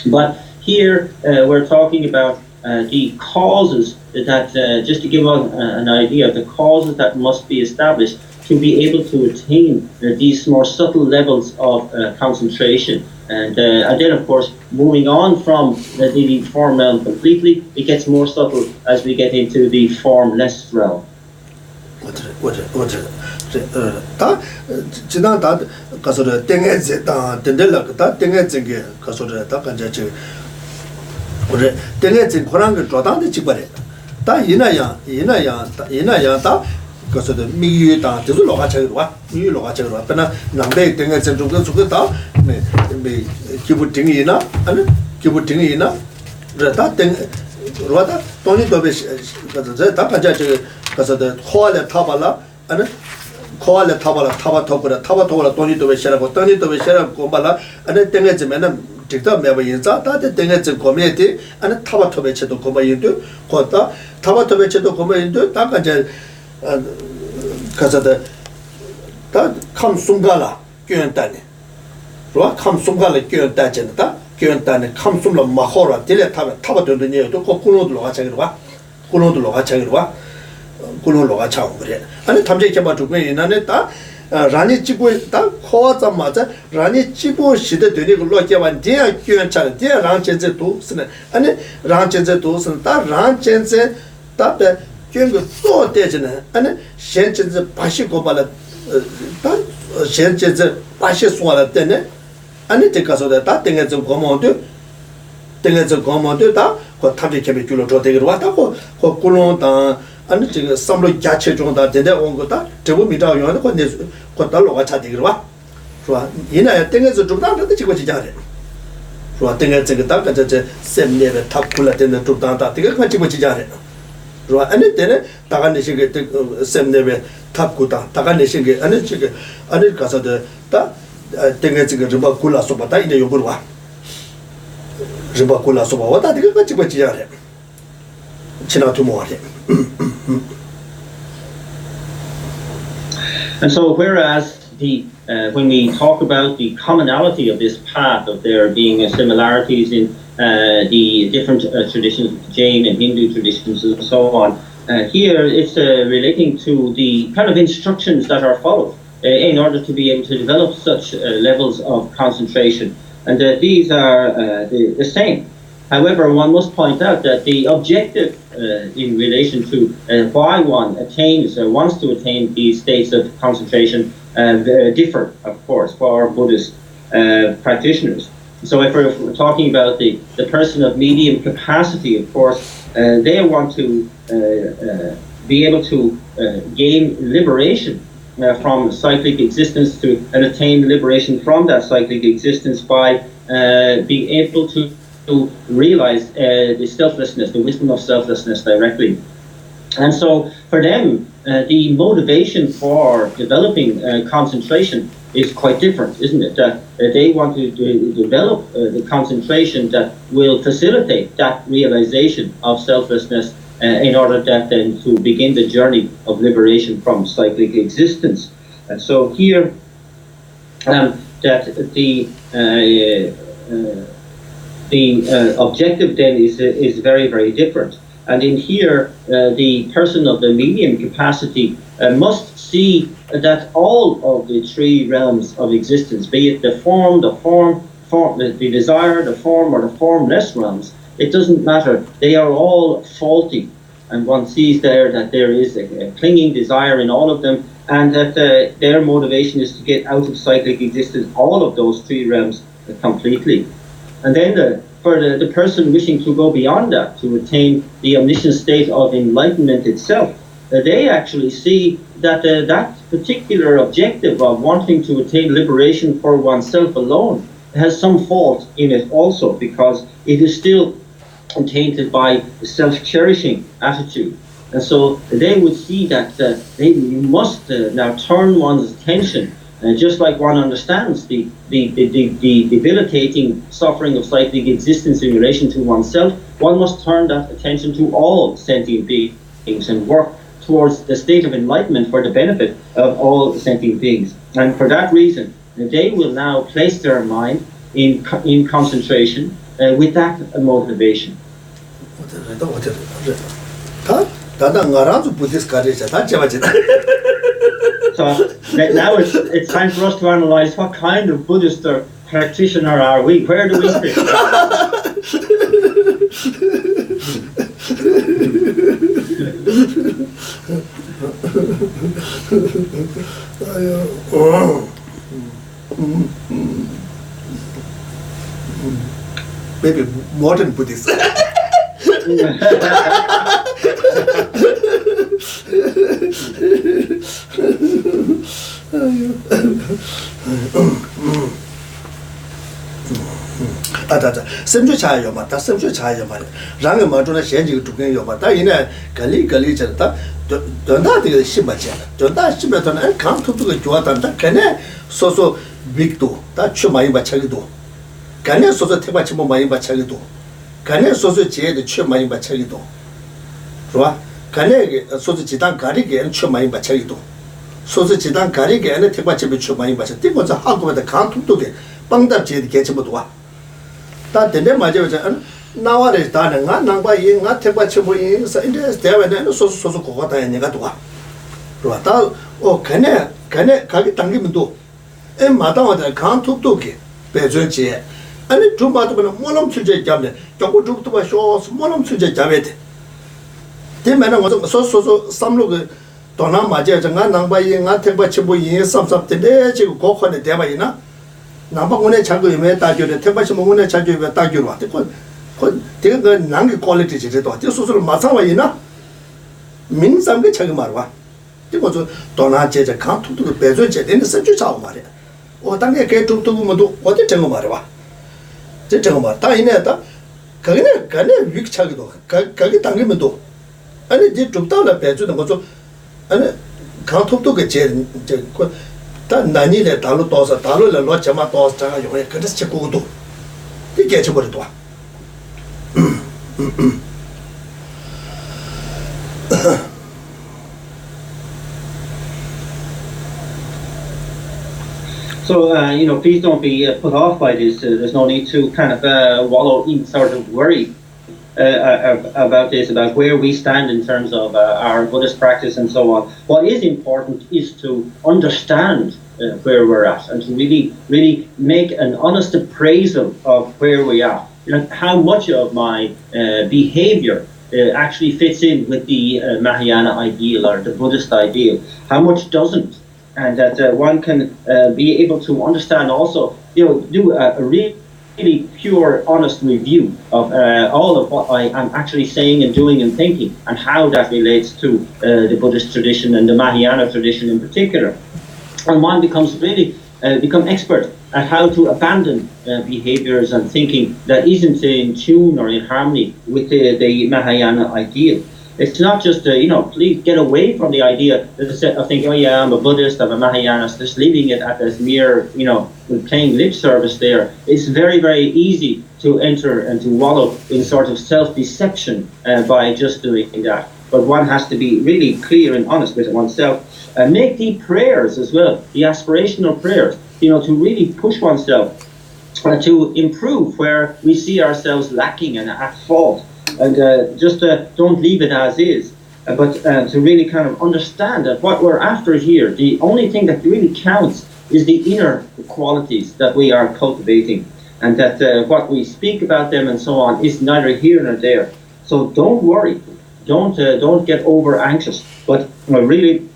But here we're talking about the causes that, just to give an idea of the causes that must be established to be able to attain these more subtle levels of concentration. And then, of course, moving on from the form realm completely, it gets more subtle as we get into the formless realm. 다 지난 다 가서 땡에지 다 된들라 다 땡에지 게 가서 다 간자 지 우리 땡에지 고란 거 조단데 집발에 다 이나야 다 가서 미유다 저도 로가 쳐와 미유 로가 쳐와 그러나 남대 땡에지 좀 그거 다메 기부 땡이나 아니 기부 땡이나 그다 땡 로다 돈이 도베 가서 다 간자 지 가서 코알에 타발라 아니 코알레 타바토라 돈이 또 베셔라고 돈이 또 베셔라고 말라 아니 땡에지면은 직접 매번 인자 다데 땡에지 고메티 아니 타바토베체도 고마인도 거다 타바토베체도 고마인도 다간제 가서다 다 감숨가라 교연단이 로아 감숨가라 교연단제다 교연단이 감숨로 마호라 딜레 타바토도 니도 고꾸노도 가자기로 와 꾸노도 가자기로 와 굴로가 차고 그래. 아니 탐제 개발 주변에 있는데 다 라니 찍고 다 코와자 맞아 라니 찍고 시대 되는 걸로 개발 대야 교연차 대야 랑전제 도스네. 아니 랑전제 도스는 다 랑전제 다데 교연거 또 되지네. 아니 현전제 바시 고발다 현전제 바시 소화를 때네. 아니 대가서다 다 땡에서 고모도 다 탐제 개발 줄로 되기로 왔다고 그 굴로다 아니 지금 삼로 야채 정도 되는데 온 거다 저거 미다 요는 건데 거달로가 차디기로 와 좋아 이나야 땡에서 좀 다른데 지고 지자래 좋아 땡에서 그다 가저 셈네베 탑kul라 되는 좀 다다 되게 같이 지고 지자래 좋아 아니 때네 다간내신 게 셈네베 탑구다 다간내신 게 아니 지금 아니 가서도 다 땡에서 그 르바 굴라서 받다 이제 요걸 와 르바 굴라서 받다 되게 같이 지고 지자래 지나도 뭐하래. And so, whereas when we talk about the commonality of this path, of there being similarities in the different traditions, Jain and Hindu traditions, and so on, here it's relating to the kind of instructions that are followed in order to be able to develop such levels of concentration, and these are the same. However, one must point out that the objective in relation to why one wants to attain these states of concentration differ, of course, for Buddhist practitioners. So if we're talking about the person of medium capacity, of course, they want to be able to gain liberation from cyclic existence and attain liberation from that cyclic existence by being able to realize the selflessness, the wisdom of selflessness directly. And so for them, the motivation for developing concentration is quite different, isn't it? That they want to develop the concentration that will facilitate that realization of selflessness in order that then to begin the journey of liberation from cyclic existence. And so here, that the objective then is very, very different. And in here, the person of the medium capacity must see that all of the three realms of existence, be it the desire, the form, or the formless realms, it doesn't matter. They are all faulty. And one sees there that there is a clinging desire in all of them, and that their motivation is to get out of cyclic existence, all of those three realms completely. And then for the person wishing to go beyond that, to attain the omniscient state of enlightenment itself, they actually see that that particular objective of wanting to attain liberation for oneself alone has some fault in it also, because it is still tainted by the self-cherishing attitude. And so they would see that they must now turn one's attention Just like one understands the debilitating suffering of psychic existence in relation to oneself, one must turn that attention to all sentient beings and work towards the state of enlightenment for the benefit of all sentient beings. And for that reason, they will now place their mind in concentration with that motivation. So now it's time for us to analyze what kind of Buddhist or practitioner are we? Where do we fit? Maybe modern Buddhist. Semju cha yo ma ta semju cha yo ma rang ma zhong na xian ji zhu gen yo ma ta yin ne gali gali zhe ta don da de xin ma jie don da xin ma don an kan tu tu ge jua dan da kane so so big do ta chu ma yin ba cha ge do kane so so te ba chi mo ma yin ba cha ge do kane so so jie de chu ma yin ba cha ge do是吧 kane ge so so ji dan ga ri ge chu ma yin ba cha ge do so so ji dan ga ri ge ne te ba chi bi chu ma yin ba cha de mo za ha gu de kan tu tu ge bang da jie de ge chi mo do 다 된데 맞아요. 나와래 다는 가 남바 이 나태바 치보이 인데 대외는 소소 고가 다 얘가 도와. 그러다 걔네 가기 당기면도 에 마다마다 간툭도게 배전지 아니 좀 봐도 그냥 몰람 출제 잡네. 조금 죽도 봐 쇼스 몰람 출제 잡에 돼. 되면은 소소 삼로그 도나 맞아요. 가 남바 이 나태바 치보이 섭섭된데 지금 고커네 대바이나 남방원에 자기에 따져도 태바시 먹원에 자기에 따져로 왔대. 그 되게 그 난게 퀄리티 제대로 왔대. 소소를 마사와이나 민상게 자기 말와. 이거 저 도나 제자 강투도 배조 제대로 선주 자고 말이야. 당에 개 좀도 뭐도 어디 정거 말이야. 제 정거 말. 다 이내다. 거기는 가네 윅 차기도. 거기 당기면도 아니 이제 좀 따라 배주는 거죠. 아니 강투도 그제 다 나니래 달로 떠서 달로를 놓자마 떠서 자가 요에 그래서 제고도 이게 저버려도 So, please don't be put off by this. There's no need to kind of wallow in sort of worry about this, about where we stand in terms of our Buddhist practice and so on. What is important is to understand where we're at and to really make an honest appraisal of where we are. How much of my behavior actually fits in with the Mahayana ideal or the Buddhist ideal? How much doesn't? And that one can be able to understand also, do a really pure, honest review of all of what I am actually saying and doing and thinking, and how that relates to the Buddhist tradition and the Mahayana tradition in particular. And one becomes really become expert at how to abandon behaviors and thinking that isn't in tune or in harmony with the Mahayana ideal. It's not just, please get away from the idea of thinking, oh yeah, I'm a Buddhist, I'm a Mahayanist, just leaving it at this mere, playing lip service there. It's very, very easy to enter and to wallow in sort of self-deception by just doing that. But one has to be really clear and honest with oneself. Make the prayers as well, the aspirational prayers, to really push oneself to improve where we see ourselves lacking and at fault. And just don't leave it as is, but to really kind of understand that what we're after here, the only thing that really counts is the inner qualities that we are cultivating, and that what we speak about them and so on is neither here nor there. So don't worry, don't get over anxious, but really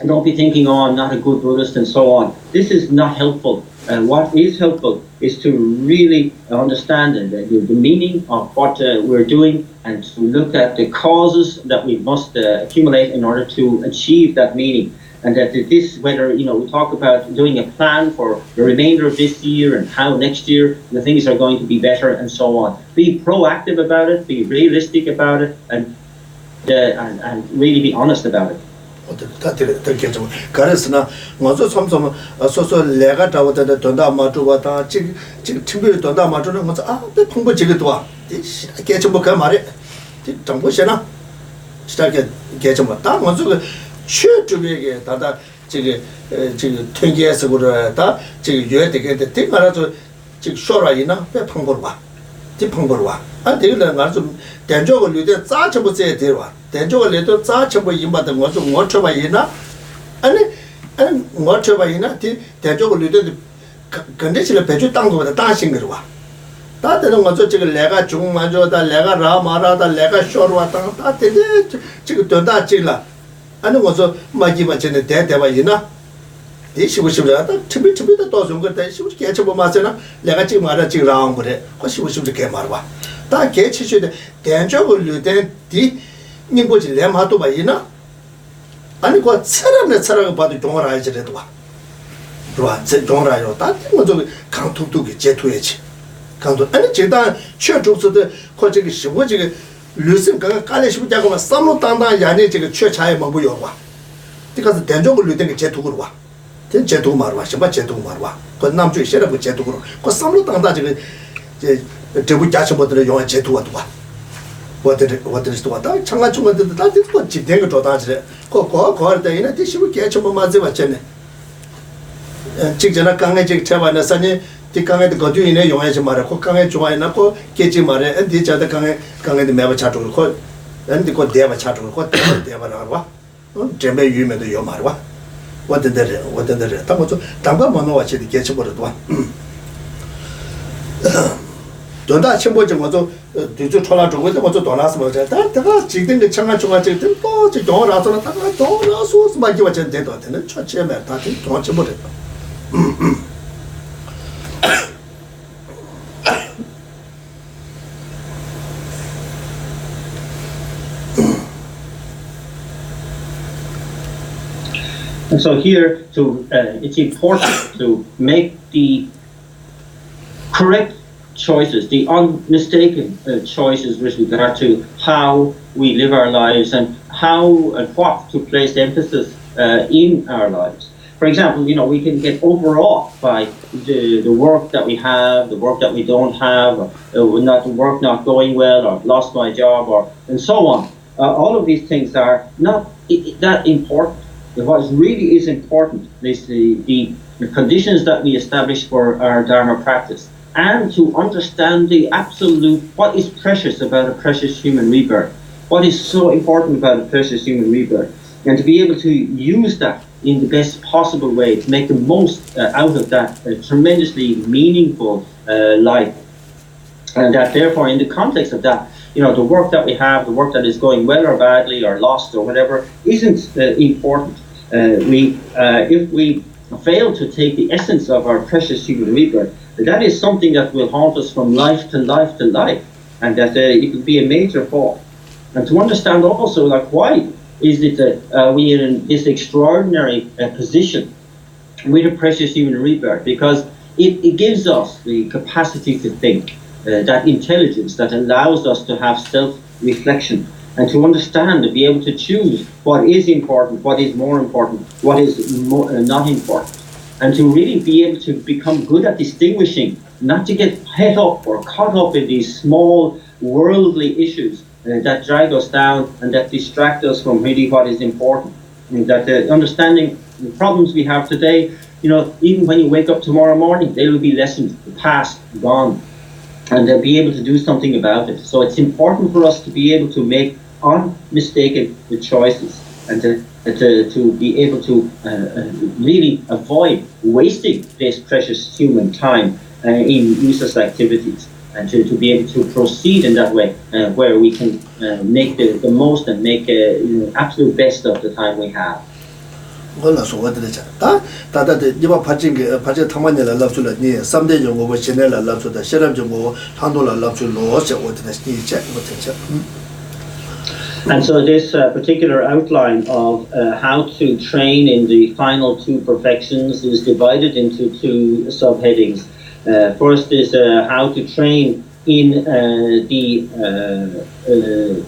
don't be thinking, oh, I'm not a good Buddhist and so on. This is not helpful. What is helpful is to really understand the meaning of what we're doing, and to look at the causes that we must accumulate in order to achieve that meaning. And that this, whether we talk about doing a plan for the remainder of this year and how next year the things are going to be better and so on. Be proactive about it, be realistic about it, and really be honest about it. 어떻게 좀 가르스나 먼저 섬섬 소소 내가 잡았다 돈다 맞주고다 지금 친구들 돈다 맞주는 먼저 배 풍부 지기도 와 이게 좀 그 말이 정보시나 시작해 개좀 딱 먼저 그 최주에게 다다 지금 통계에서 그러다 지금 요에 되게 된 알아서 지금 쇼라이나 배 풍부로 와 뒤풍부로 와 되게는 좀 대적을 유대 짜쳐보세요 되와 대적을 내도 짜쳐보 임받은 것좀 어쳐봐이나 아니 어쳐봐이나 대적을 유대 근데 지금 배주 땅도보다 땅신 거로 와 다들은 거저 지금 내가 중마저다 내가 라마라다 내가 쇼로왔다 다 되게 지금 돈다 찍라 아니 거저 마지막에 대대봐이나 시부시부다 집이다 도좀 거다 시부시 개쳐보 마세나 내가 지금 말아 지금 라운 그래 그 시부시부 개 말와 다 개치셔도 대적을 유대 뒤 님보지 레마도 봐이나 아니 그 사람을 봐도 종을 저래도 와 좋아 종을 알죠 다 먼저 강투두기 제투해지 강도 아니 제가 최종서도 그 저기 시부 저기 류승가 깔래 시부자고 삼로 땅땅 야니 저기 최차에 뭐요 와 그래서 대적을 유대 제투로 와 제도 말와什么 제도 말와 그 남주 싫어고 제도로 그 삼로 땅다 저기 저부 자체보다 용한 제도가 와 어디서 왔다 창가 중간도 다 듣고 집된 거 좋다지 그거 때에는 대시부 개처럼 맞지 맞잖아 직전에 강에 직 잡아나 산이 뒷강에도 거주인의 용해지 말아 그 강에 좋아해나 그 개지 말에 엔디 자다 강에도 매번 차주고 그 엔디 그 대바 차주고 그 대바라 와 제매 유매도 요 말와 어떤데 당고도 당가 만나 와치 개처 버려도 와 돈다 첨보지 뭐도 뒤쪽 돌아주고 뭐도 돌아서 뭐자 다가 지금 그 청한 중간 지금 또 돌아서는 다가 돌아서 맞지 맞지 되도 되는 처치에 말다 도망쳐 버렸다 And so here, it's important to make the correct choices, the unmistaken choices with regard to how we live our lives and how and what to place emphasis in our lives. For example, we can get overwrought by the work that we have, the work that we don't have, the work not going well, or lost my job, and so on. All of these things are not that important. What really is important is the conditions that we establish for our Dharma practice, and to understand the absolute, what is precious about a precious human rebirth, what is so important about a precious human rebirth, and to be able to use that in the best possible way, to make the most out of that tremendously meaningful life. And that therefore, in the context of that, the work that we have, the work that is going well or badly or lost or whatever, isn't important. If we fail to take the essence of our precious human rebirth, that is something that will haunt us from life to life to life, and that it will be a major fault. And to understand also, why is it that we are in this extraordinary position with a precious human rebirth? Because it gives us the capacity to think, that intelligence that allows us to have self-reflection and to understand and be able to choose what is important, what is more important, what is not important, and to really be able to become good at distinguishing, not to get head up or caught up in these small worldly issues that drag us down and that distract us from really what is important. And that understanding the problems we have today, even when you wake up tomorrow morning, they will be lessons, the past, gone, and they'll be able to do something about it. So it's important for us to be able to make unmistaken choices and to be able to really avoid wasting this precious human time in useless activities, and to be able to proceed in that way where we can make the most and make absolute best of the time we have. 몰라 소거들이자 다다데 이바 파진 타만이라 랍줄라 니 3대 정보고 지내라 랍줄다 시람 정보 한도라 랍줄로 어제 어디다 이제 못했죠. And so this particular outline of how to train in the final two perfections is divided into two subheadings. First is how to train in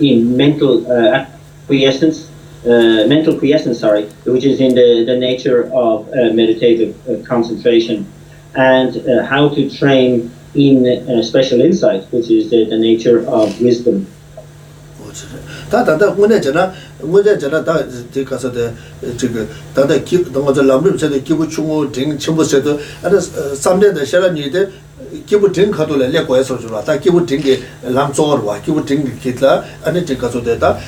in mental acquiescence, mental quiescence, which is in the nature of meditative concentration, and how to train in special insight, which is the nature of wisdom. 다 문제 전화 다 가서 저거 다다 동어저 남름세도 기부 충고 등 첨부세도 아니 3년의 시간이데 기부 등 가도래 레고에서 주라 다 기부 등게 람조어와 기부 등 기타 아니 저 가서 되다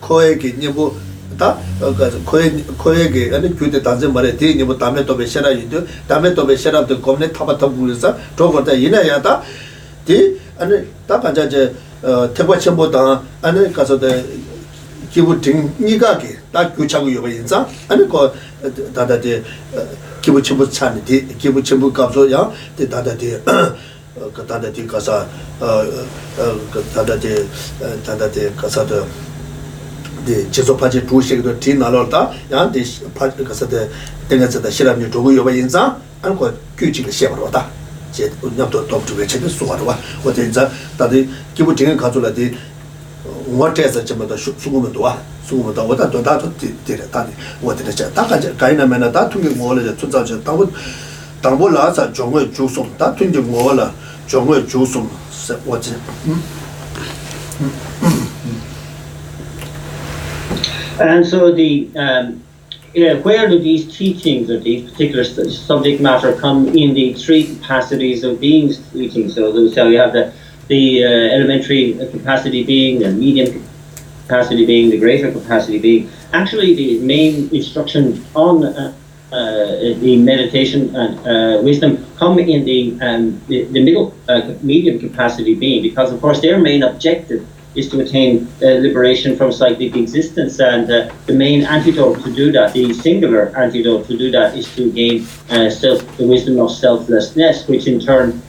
코에게 니뭐 다 코에게 아니 규대 단전 말에 대 니뭐 담에 또 베셔라 이도 담에 또 베셔라도 겁내 타바타 부르서 저거다 이나야다 디 아니 다 간자제 태과 첨보다 안에 가서도 기부 등이가게 다 교차고 요바 인자 아니 거 다다데 기부 첨보 찬이 기부 첨보 값소야 다다데 그 다다데 가서 그 다다데 가서도 데 제조파지 두식도 뒤나로다 야데 가서도 땡가서다 시람이 두고 요바 인자 아니 거 규칙을 시험으로다 제 냠도 돕주게 제대로 수화로와 어딘자 다들 기부 등을 가져라디 뭐때서 좀더 수고면도 와다 도다도 되다 어디다 다가지 가이나면은 다 통계 뭐를存在저 당보라서 정의 주송 다 통계 뭐라 정의 주송 어디 And so where do these teachings or these particular subject matter come in the three capacities of beings teaching? So you have the elementary capacity being, the medium capacity being, the greater capacity being. Actually, the main instruction on the meditation and wisdom come in the middle medium capacity being, because of course their main objective is to attain liberation from cyclic existence, and the main antidote to do that, the singular antidote to do that, is to gain the wisdom of selflessness, which in turn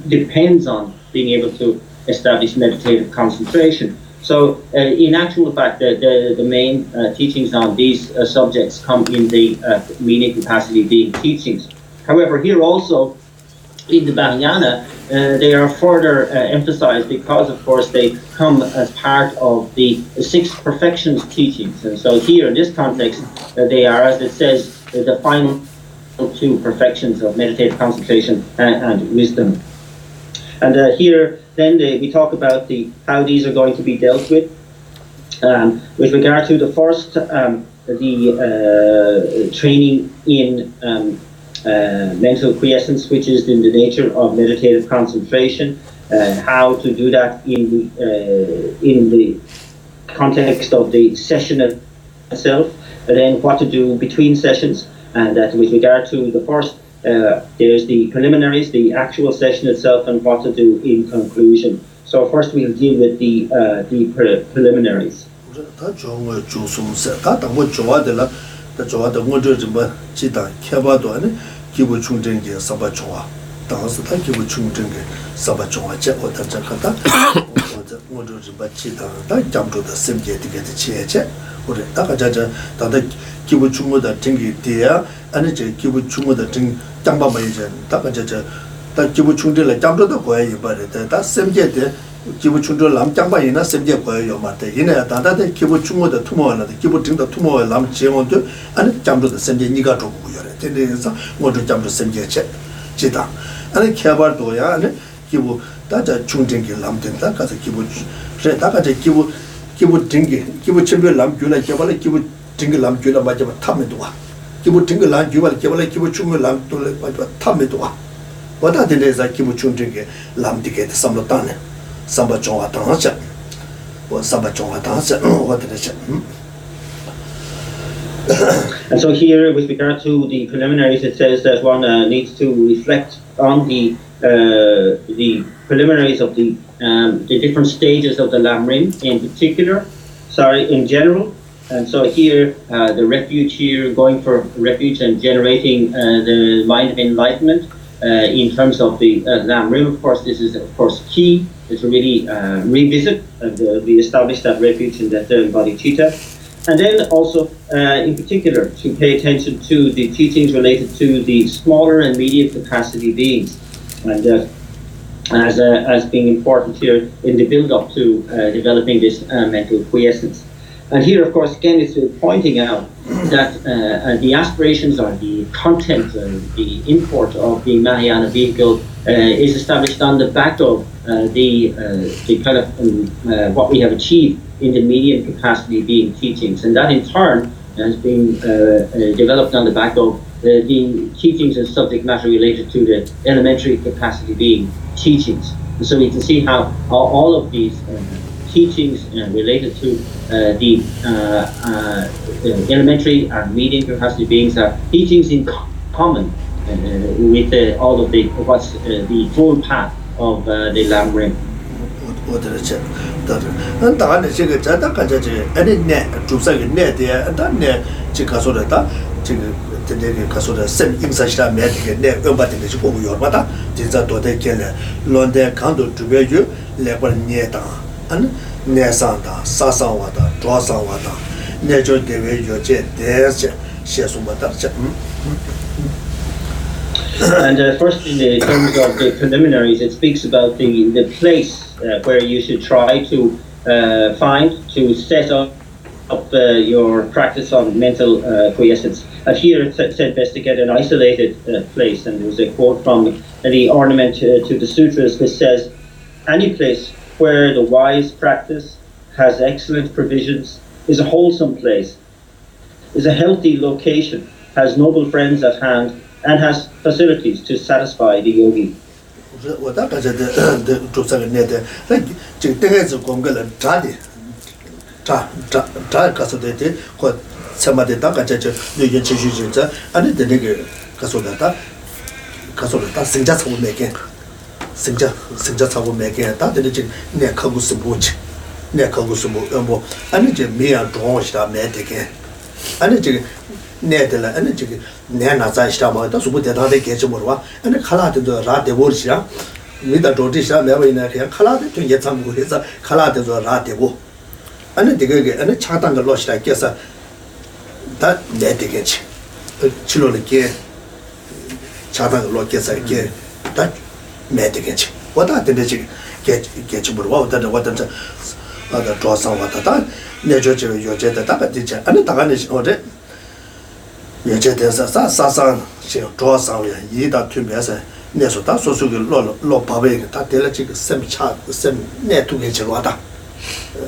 depends on being able to establish meditative concentration. So in actual fact, the main teachings on these subjects come in the medium capacity being teachings. However, here also in the Bahayana, they are further emphasized because, of course, they come as part of the six perfections teachings. And so here, in this context, they are, as it says, the final two perfections of meditative concentration and wisdom. And here, then, we talk about how these are going to be dealt with. With regard to the first, the training in mental quiescence, which is in the nature of meditative concentration, how to do that in the context of the session itself, and then what to do between sessions, and that with regard to the first, there's the preliminaries, the actual session itself, and what to do in conclusion. So first we'll deal with the preliminaries. 기부 충전기 사바 좋아. 당스 다 기부 충전기 사바 좋아. 제가 다작하다. 모두 좀 받치다. 다 잠도다 셈게 되게 되지에. 우리 다가자자 다다 기부 충모다 등기 돼야 아니 제 기부 충모다 등 장바만 이제 다가자자 다 기부 충전을 잠도다 거야 이바래. 다 셈게 돼. 기부 충전 남 장바이나 셈게 거야 요마데. 이내 다다데 기부 충모다 투모하나 기부 등다 투모에 남 제mon도 아니 잠도다 셈게 니가 두고 그래서 모두 잠도 셈게체 지다 아니 개발도야 아니 기부 다자 중등기 남된다 가서 기부 그래다가 제 기부 등기 기부 첨별 남규나 개발에 기부 등기 남규나 맞아 탐에도 와 기부 등기 남규발 개발에 기부 중물 남돌 맞아 탐에도 와 보다 되내서 기부 중등기 남디게 삼로다네 삼바 좋아 당하자 뭐 삼바 좋아 당하자 어디서 And so here, with regard to the preliminaries, it says that one needs to reflect on the preliminaries of the different stages of the Lamrim in general. And so here, the refuge here, going for refuge and generating the mind of enlightenment in terms of the Lamrim. Of course, this is of course key to really revisit and re-establish that refuge in that bodhicitta. And then also, in particular, to pay attention to the teachings related to the smaller and medium capacity beings, and as being important here in the build-up to developing this mental quiescence. And here, of course, again, it's pointing out that the aspirations or the content, the import of the Mahayana vehicle is established on the back of the kind of what we have achieved in the medium capacity being teachings. And that in turn has been developed on the back of the teachings and subject matter related to the elementary capacity being teachings. And so we can see how all of these teachings related to the elementary and medium capacity beings are teachings in common with all of the what's the full path of the Lam Rim. And first, in terms of the preliminaries, it speaks about the place where you should try to find to set up your practice on mental quiescence. And here it said best to get an isolated place, and there's a quote from the ornament to the sutras which says, "Any place where the wise practice has excellent provisions is a wholesome place, is a healthy location, has noble friends at hand, and has facilities to satisfy the yogi." Nedela and the Nana Zashama, that's what they get more, and the Kala to the Rade Worsha, with the Dodisha, never in a Kala to get some who is a Kala to the Rade. And the Gig and the Chatanga Losh, I guess that Nedigage, Chiloli Gay, Chatanga Locus, I get that Medigage. What I did get you more than what the draw some water done, nature, your jet, the Taka teacher, and the Taganish order. Sasan, she draws some Yida to me as a Nesota, so low public, that electric semi chart, semi net to get Rada.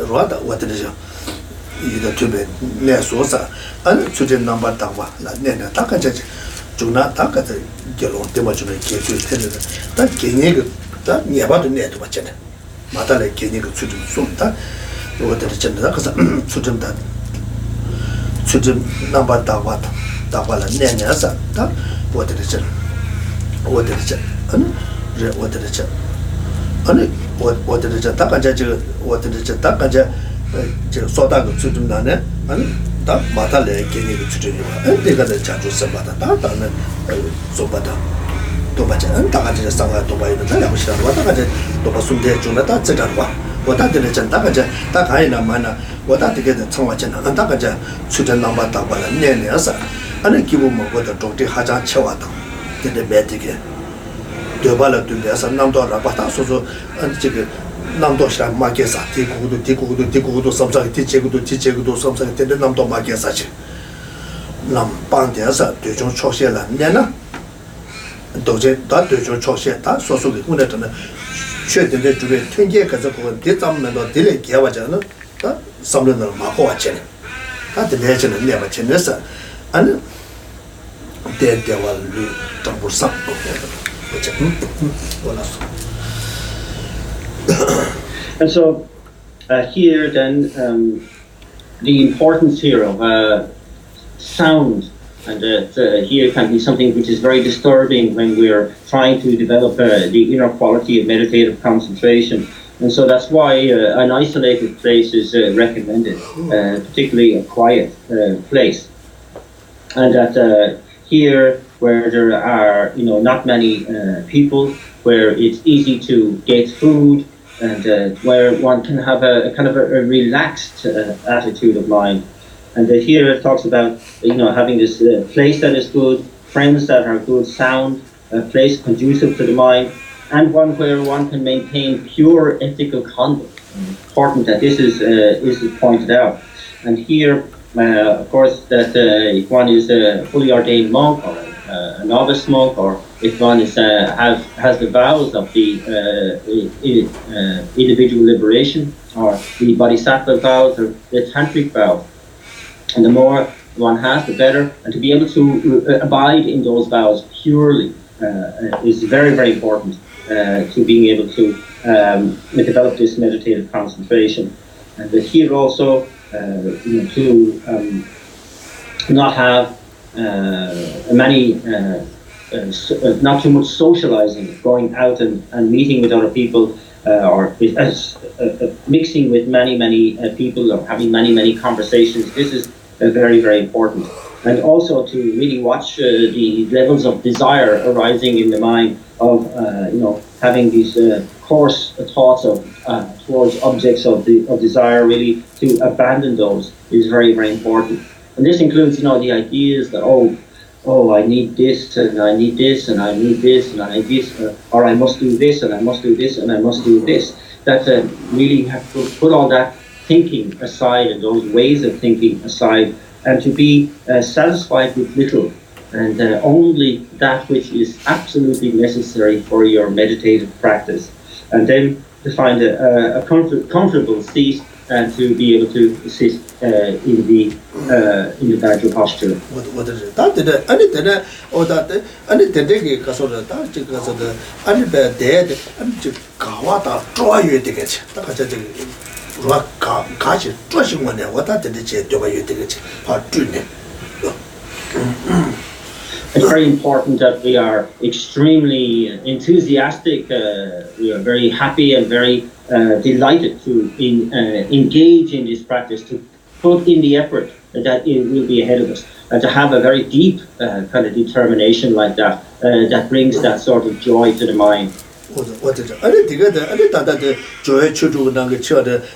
Rada, what is either to be Nesosa, and to the number Tawa, like Nena Takaja, do not talk at the Gelo, Demajuna, that Kinig, that near about the net, what it. Matale Kinig to do soon, that what the gender to them that to the number Tawat. Tapala Nanyasa, what it is, what it is, and what it is, and what it is a Takaja, what it is a Takaja, Soda to Nane, and that Matale came to do, and they got a charge of Sabata, and Sobata, Tobaja, and Takaja Sanga Toba, what Takaja, Tobasunde, Jonathan Sedanwa, what I did a Takaja, Takaina Mana, what I get the Tomajan, and Takaja, Sudan number Tabala, Nanyasa. And I give him what the doctor Haja Chawata did the bed again. The ballot to the Sanamdo Rabata, so and chicken Namdosha Marquesa, Tiku, something teach something, the Namdo Marquesa. Nam Pandiasa, Dujon Choshela, Nana, Doje, that Dujon Chosheta, so the Unet and should the to be 20 years ago, did some men or delay Gavajana, some of them Mahoachin. That the legend never Chinesa. And then there were double sample, which and so here then the importance here of sound, and here can be something which is very disturbing when we're trying to develop the inner quality of meditative concentration. And so that's why an isolated place is recommended, particularly a quiet place. And that here, where there are not many people, where it's easy to get food, and where one can have a kind of a relaxed attitude of mind. And here it talks about having this place that is good, friends that are good, sound, a place conducive to the mind, and one where one can maintain pure ethical conduct. Important that this is pointed out. And here, of course, that if one is a fully ordained monk or a novice monk, or if one is has the vows of the individual liberation, or the bodhisattva vows, or the tantric vows, and the more one has, the better. And to be able to abide in those vows purely is very, very important to being able to develop this meditative concentration. And here also, to not have not too much socializing, going out and meeting with other people, or mixing with many people, or having many conversations. This is very, very important. And also to really watch the levels of desire arising in the mind of, having these coarse thoughts of towards objects of desire. Really, to abandon those is very, very important. And this includes, the ideas that I need this, and I need this, and I need this, and I need this, or I must do this, and I must do this, and I must do this. That really have to put all that thinking aside, and those ways of thinking aside, and to be satisfied with little, and only that which is absolutely necessary for your meditative practice. And then to find a comfortable seat, and to be able to sit in the Dharma posture. What is it? That did anything, or that anything, because of the any bad dead, and to Kawata, draw you tickets. Rock catch it, trashing one, what I did it, do you tickets, part 2. It's very important that we are extremely enthusiastic. We are very happy and very delighted to engage in this practice, to put in the effort that it will be ahead of us, and to have a very deep kind of determination like that, that brings that sort of joy to the mind. What is it? I did joy to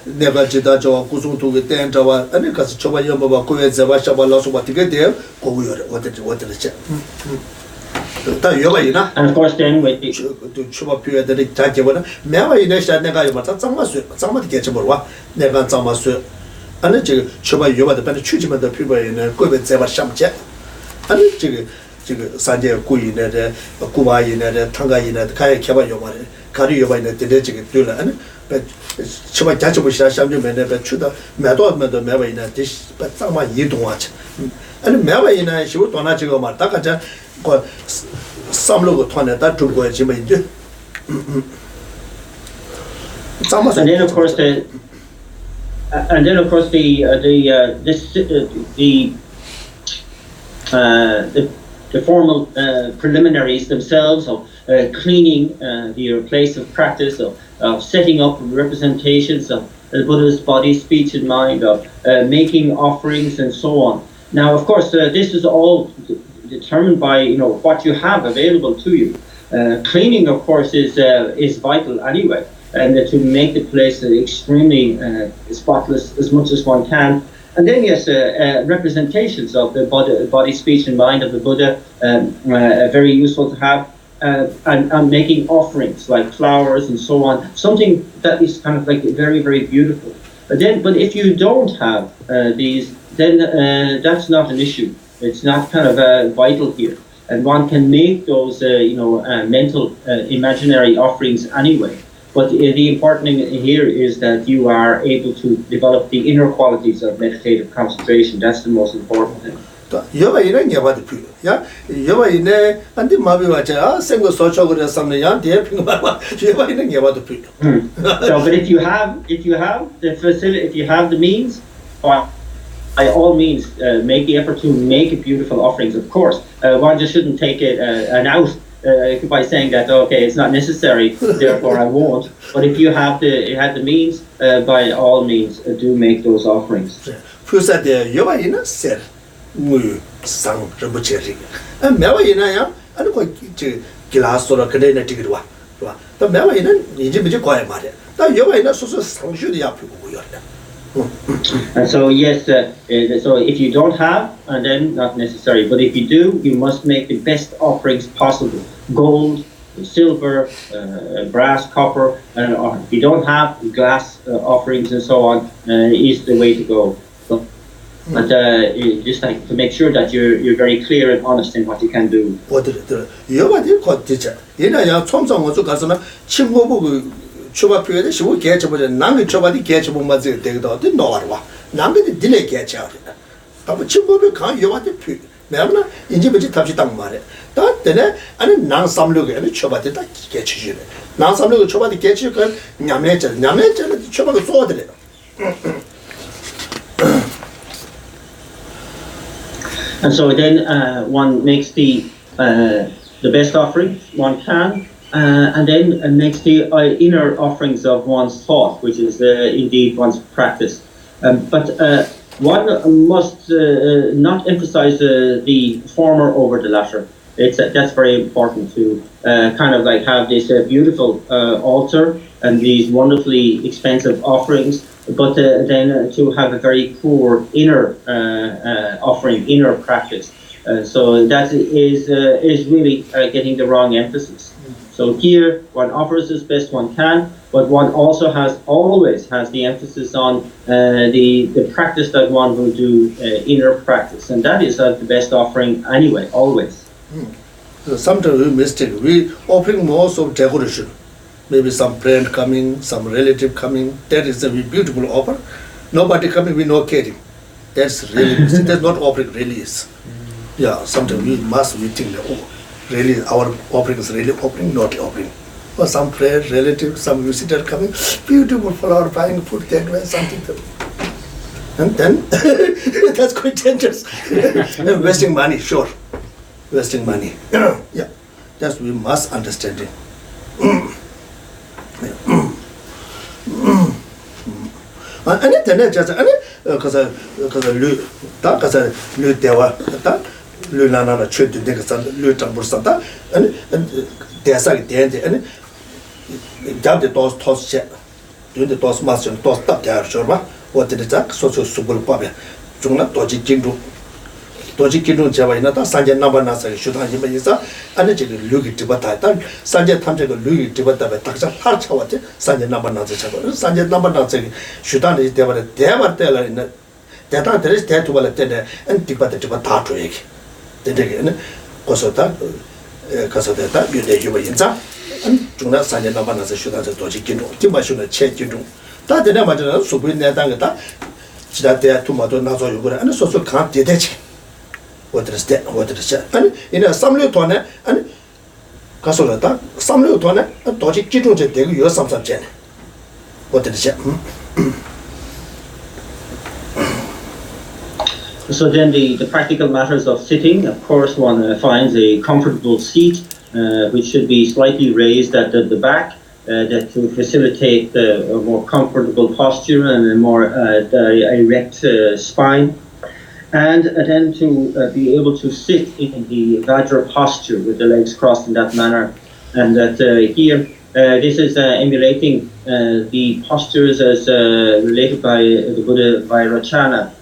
never did that job, Kuzum to the tent, and because Chobayamba, Kuezava, Shabalos, what to get there, what is it? And of course, then with the Chuba period, the Tajavana, never in a shot, somebody gets a more, never Zamasu, and the Chuba, you are the penetration of the people in a good Shamjet, and the Sanjay Kui, Kuba in the Tanga in the Kaya Kaba Yomari, Kari Yoba in the Tedecic Dula, but Chuba Jachabusha Shamu, but Chuda, Madod, Madam Meva in a dish, but someone you don't watch. And Meva in a shoot on Achigo Matakaja, got some logo tone that to go at Jimmy. And then, of course, the formal preliminaries themselves of cleaning your place of practice, of setting up representations of the Buddha's body, speech, and mind, of making offerings, and so on. Now, of course, this is all determined by what you have available to you. Cleaning, of course, is vital anyway, and to make the place extremely spotless as much as one can. And then, yes, representations of the body, speech, and mind of the Buddha, very useful to have, and making offerings like flowers and so on, something that is kind of like very, very beautiful. But if you don't have these, then that's not an issue. It's not kind of vital here, and one can make those, mental, imaginary offerings anyway. But the important thing here is that you are able to develop the inner qualities of meditative concentration. That's the most important thing. So, but if you have the facility, if you have the means, by all means, make the effort to make beautiful offerings. Of course, one just shouldn't take an out by saying that it's not necessary, therefore I won't. But if you have the means, by all means, do make those offerings. Sang Rambucheri. And Mavina, and glass or a Canadian ticket. The Mavina, Egypt, quiet matter. Now you are not so should you. And so, yes, so if you don't have, and then not necessary, but if you do, you must make the best offerings possible. Gold, silver, brass, copper, or if you don't have glass offerings and so on, is the way to go. So But just like to make sure that you're very clear and honest in what you can do. 여바디 거티자 얘나야 총성어서 가서나 친구보고 초바표에 시고 개쳐보자 남이 초바디 개쳐본 맞지 되기도 어디 넣어와 남이 딜레 개쳐야 아버 친구비 간 여바디 표 내가 이제 뭐지 답시 딱 말해 다 때네 아니 난 삼력에 아니 초바디 딱 개쳐주네 난 삼력에 초바디 개쳐가 냠내자 초바가 쏘아들래 And so then one makes the best offering one can, and then makes the inner offerings of one's thought, which is indeed one's practice. But one must not emphasize the former over the latter. That's very important to kind of like have this beautiful altar and these wonderfully expensive offerings, but then to have a very poor inner offering, inner practice. So that is really getting the wrong emphasis. So here one offers as best one can, but one also always has the emphasis on the practice that one will do, inner practice, and that is the best offering anyway, always. Sometimes we mistake. We offering most of decoration. Maybe some friend coming, some relative coming. That is a beautiful offer. Nobody coming, we no caring. That's really mistake. That's not offering. Really is. Yeah. Sometimes we think that, oh, really our offering is really offering, not offering. Or some friend, relative, some visitor coming. Beautiful flower, buying food, that way something. And then that's quite dangerous. Wasting money, sure. Wasting money. Yeah, that's we must understand it. And then just because lu dewa ta lu nana na chue de san lu tambur san ta and desa de and jab de tos che do de tos mas tos tap de shorba what de tak so subul pa be jungna toji jingdu 도지 기능 제바이나 다 산제 남바나서 슈다 힘이서 안에 지금 류기 집었다 산제 탐제가 류기 집었다에 딱자 하차와지 산제 남바나서 차고 산제 남바나서 슈다니 대바래 대바때라 있는 대다 드레스 대투발 때에 안 디바데 집었다 줘 얘기 되게는 고소다 가서다 비데 유바인자 안 중나 산제 남바나서 슈다서 도지 기능 디마슈는 체 기능 다 되나 맞아 수부인 내당다 지다대 투마도 나서 요거를 안 소소 간 되대지 what is that? And in a samlu tone and Casolata, samlu tone, a dodgy kitten to take you some subject. What is it? So then the practical matters of sitting, of course, one finds a comfortable seat, which should be slightly raised at the back, that to facilitate a more comfortable posture and a more erect spine. And then to be able to sit in the Vajra posture with the legs crossed in that manner. And that here, this is emulating the postures as related by the Buddha Vairocana,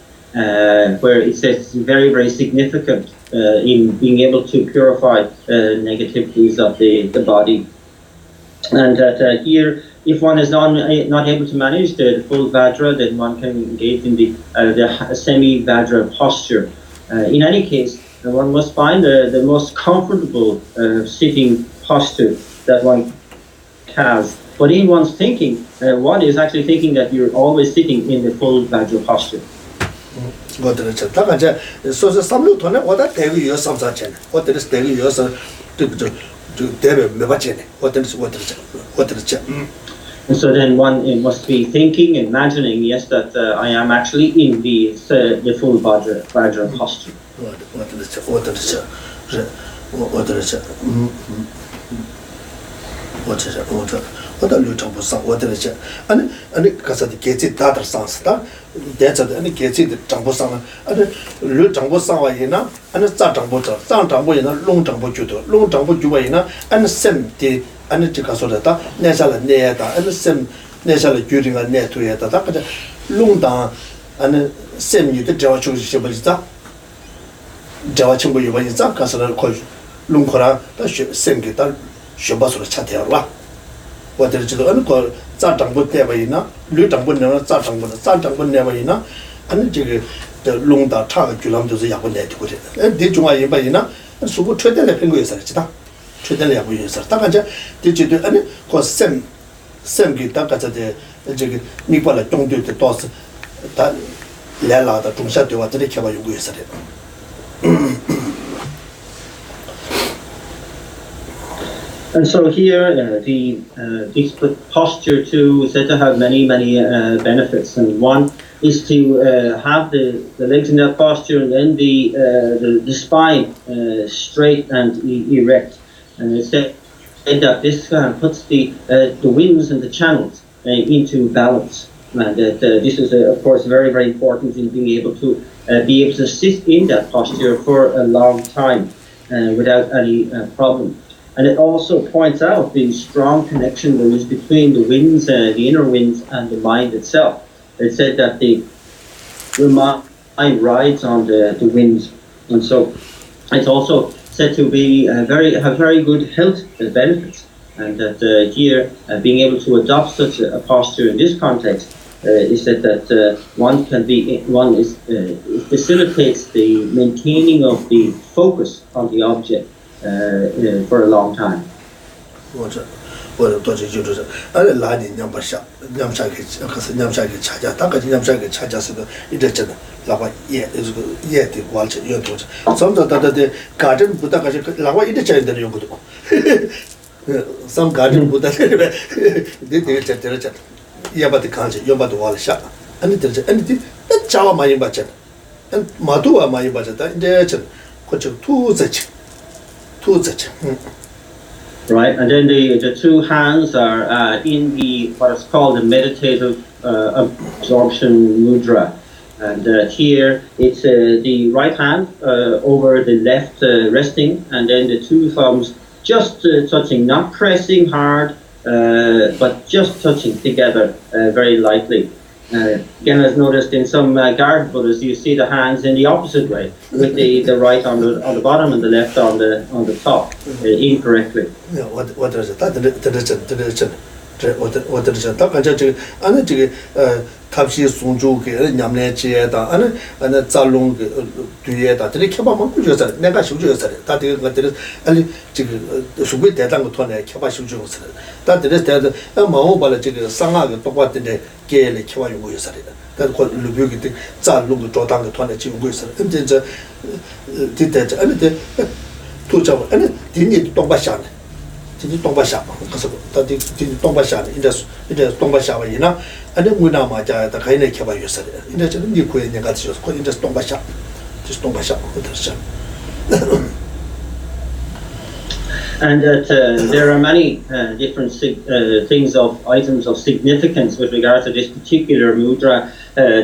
where it says very, very significant in being able to purify negativities of the body. And that here, if one is not able to manage the full Vajra, then one can engage in the semi-Vajra posture. In any case, one must find the most comfortable sitting posture that one has. But in one's thinking, one is actually thinking that you're always sitting in the full Vajra posture. And so then one must be thinking, imagining, yes, that I am actually in the full Vajra posture. What and because of the gates that sounds that that's the gates the Jambosang and Lu Jambosang and the Zambo, long Jambo Judo, long Jambo Juana, and the same did and the Casolata, Nasal Neta, and the same Nasal during a net to Yata, long down and the same you the Jawachu Shibalista Jawachimbo Yubanza, Casal Coach, Lunkora, the same guitar, Shabasura Chateara. What is the uncle Zatambo never enough, Lutambo never Zatambo never enough, and the the long da cha ju lam de ya bu ne de de de zhong yi ba yin na su bu chue de le ping gu sa ji da chue de le ya bu yin sa da ga ja de ji de an ko sem gi da ga de这个你把了中队的倒是他来了的中下队话这里开吧有个是的 And so here, this posture too is said to have many benefits, and one is to have the legs in that posture, and then the spine straight and erect. And it's said that this puts the winds and the channels into balance, and that this is of course very important in being able to sit in that posture for a long time without any problem. And it also points out the strong connection there is between the winds, the inner winds, and the mind itself. It said that the mind rides on the winds, and so it's also said to be have very good health benefits. And that here, being able to adopt such a posture in this context is that one facilitates the maintaining of the focus on the object for a long time. 我多这就是，拉你娘不下，娘下给，可是娘下给恰恰，大概娘下给恰恰是个一直真的，哪怕也这个也得完成要多着，什么的家政不大概是哪怕一直真的用不到，什么家政不大概是呗，这真，也把它看起，要把它完了下，你这，那家伙嘛也把真，马肚啊嘛也把真，但这真，或者兔子吃。 Right, and then the two hands are in the what is called the meditative absorption mudra, and here it's the right hand over the left resting, and then the two thumbs just touching, not pressing hard, but just touching together very lightly. Again, as noticed in some garden Buddhas, you see the hands in the opposite way, with the right on the bottom and the left on the top, incorrectly. Yeah, what is it? That is我的是，大概这个，这个他是松竹给娘们接的，扎龙给对的，这里开把门就是，那个修就是的，他这个这个属于带当个团来开把修就是的，但这里带的，毛把了这个上个多把的给了开把用过是的，但是或路边给的扎龙个做当个团来就用过是的，这带着，都叫今年东北下呢。 这东北下嘛，可是他这东北下呢，人家东北下吧，人家湖南嘛家他可以来开发有啥的，人家这个你可以人家就是，可人家是东北下，就是东北下，或者是。And that there are many different things of items of significance with regard to this particular mudra,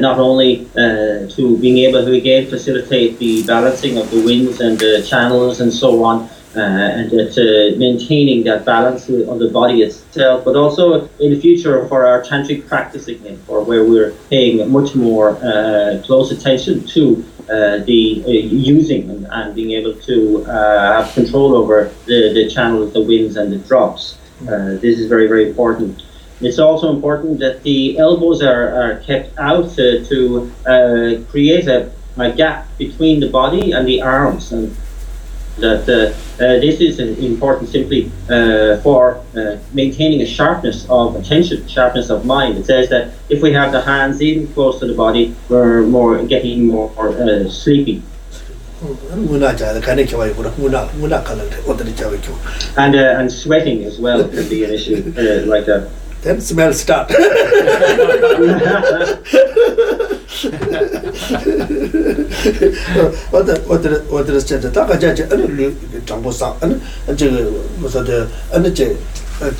not only to being able to again facilitate the balancing of the winds and the channels and so on. And maintaining that balance on the body itself, but also in the future for our tantric practice again, or where we're paying much more close attention to the using and being able to have control over the channels, the winds and the drops. This is very important. It's also important that the elbows are kept out to create a gap between the body and the arms, and that this is important simply for maintaining a sharpness of attention, sharpness of mind. It says that if we have the hands in close to the body, we're getting more sleepy. And sweating as well can be an issue like that. Then smell start. what is said that I judge and jumbo sound and the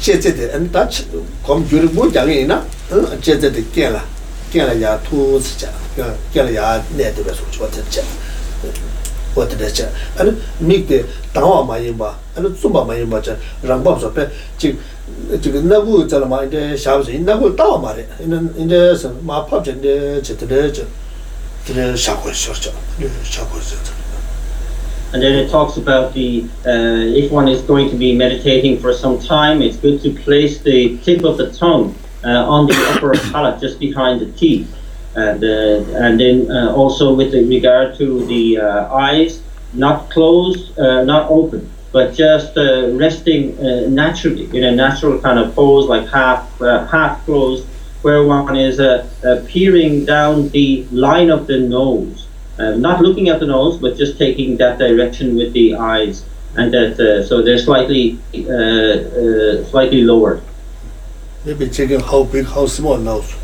jet and touch come during more young enough, jet the Kela ya two Kela ya native what the jet. What the jet and make the Tawa Mayimba and Sumba Mayimba Rambos of Pet. 这个那个在了嘛，这下午是那个大嘛的，因这是嘛跑进的，这下回小，下回是。 And then it talks about the if one is going to be meditating for some time, it's good to place the tip of the tongue on the upper palate, just behind the teeth, and then also with regard to the eyes, not closed, not open, but just resting naturally in a natural kind of pose, like half closed, where one is peering down the line of the nose, not looking at the nose, but just taking that direction with the eyes, and that so they're slightly lowered. Maybe checking how big, how small nose.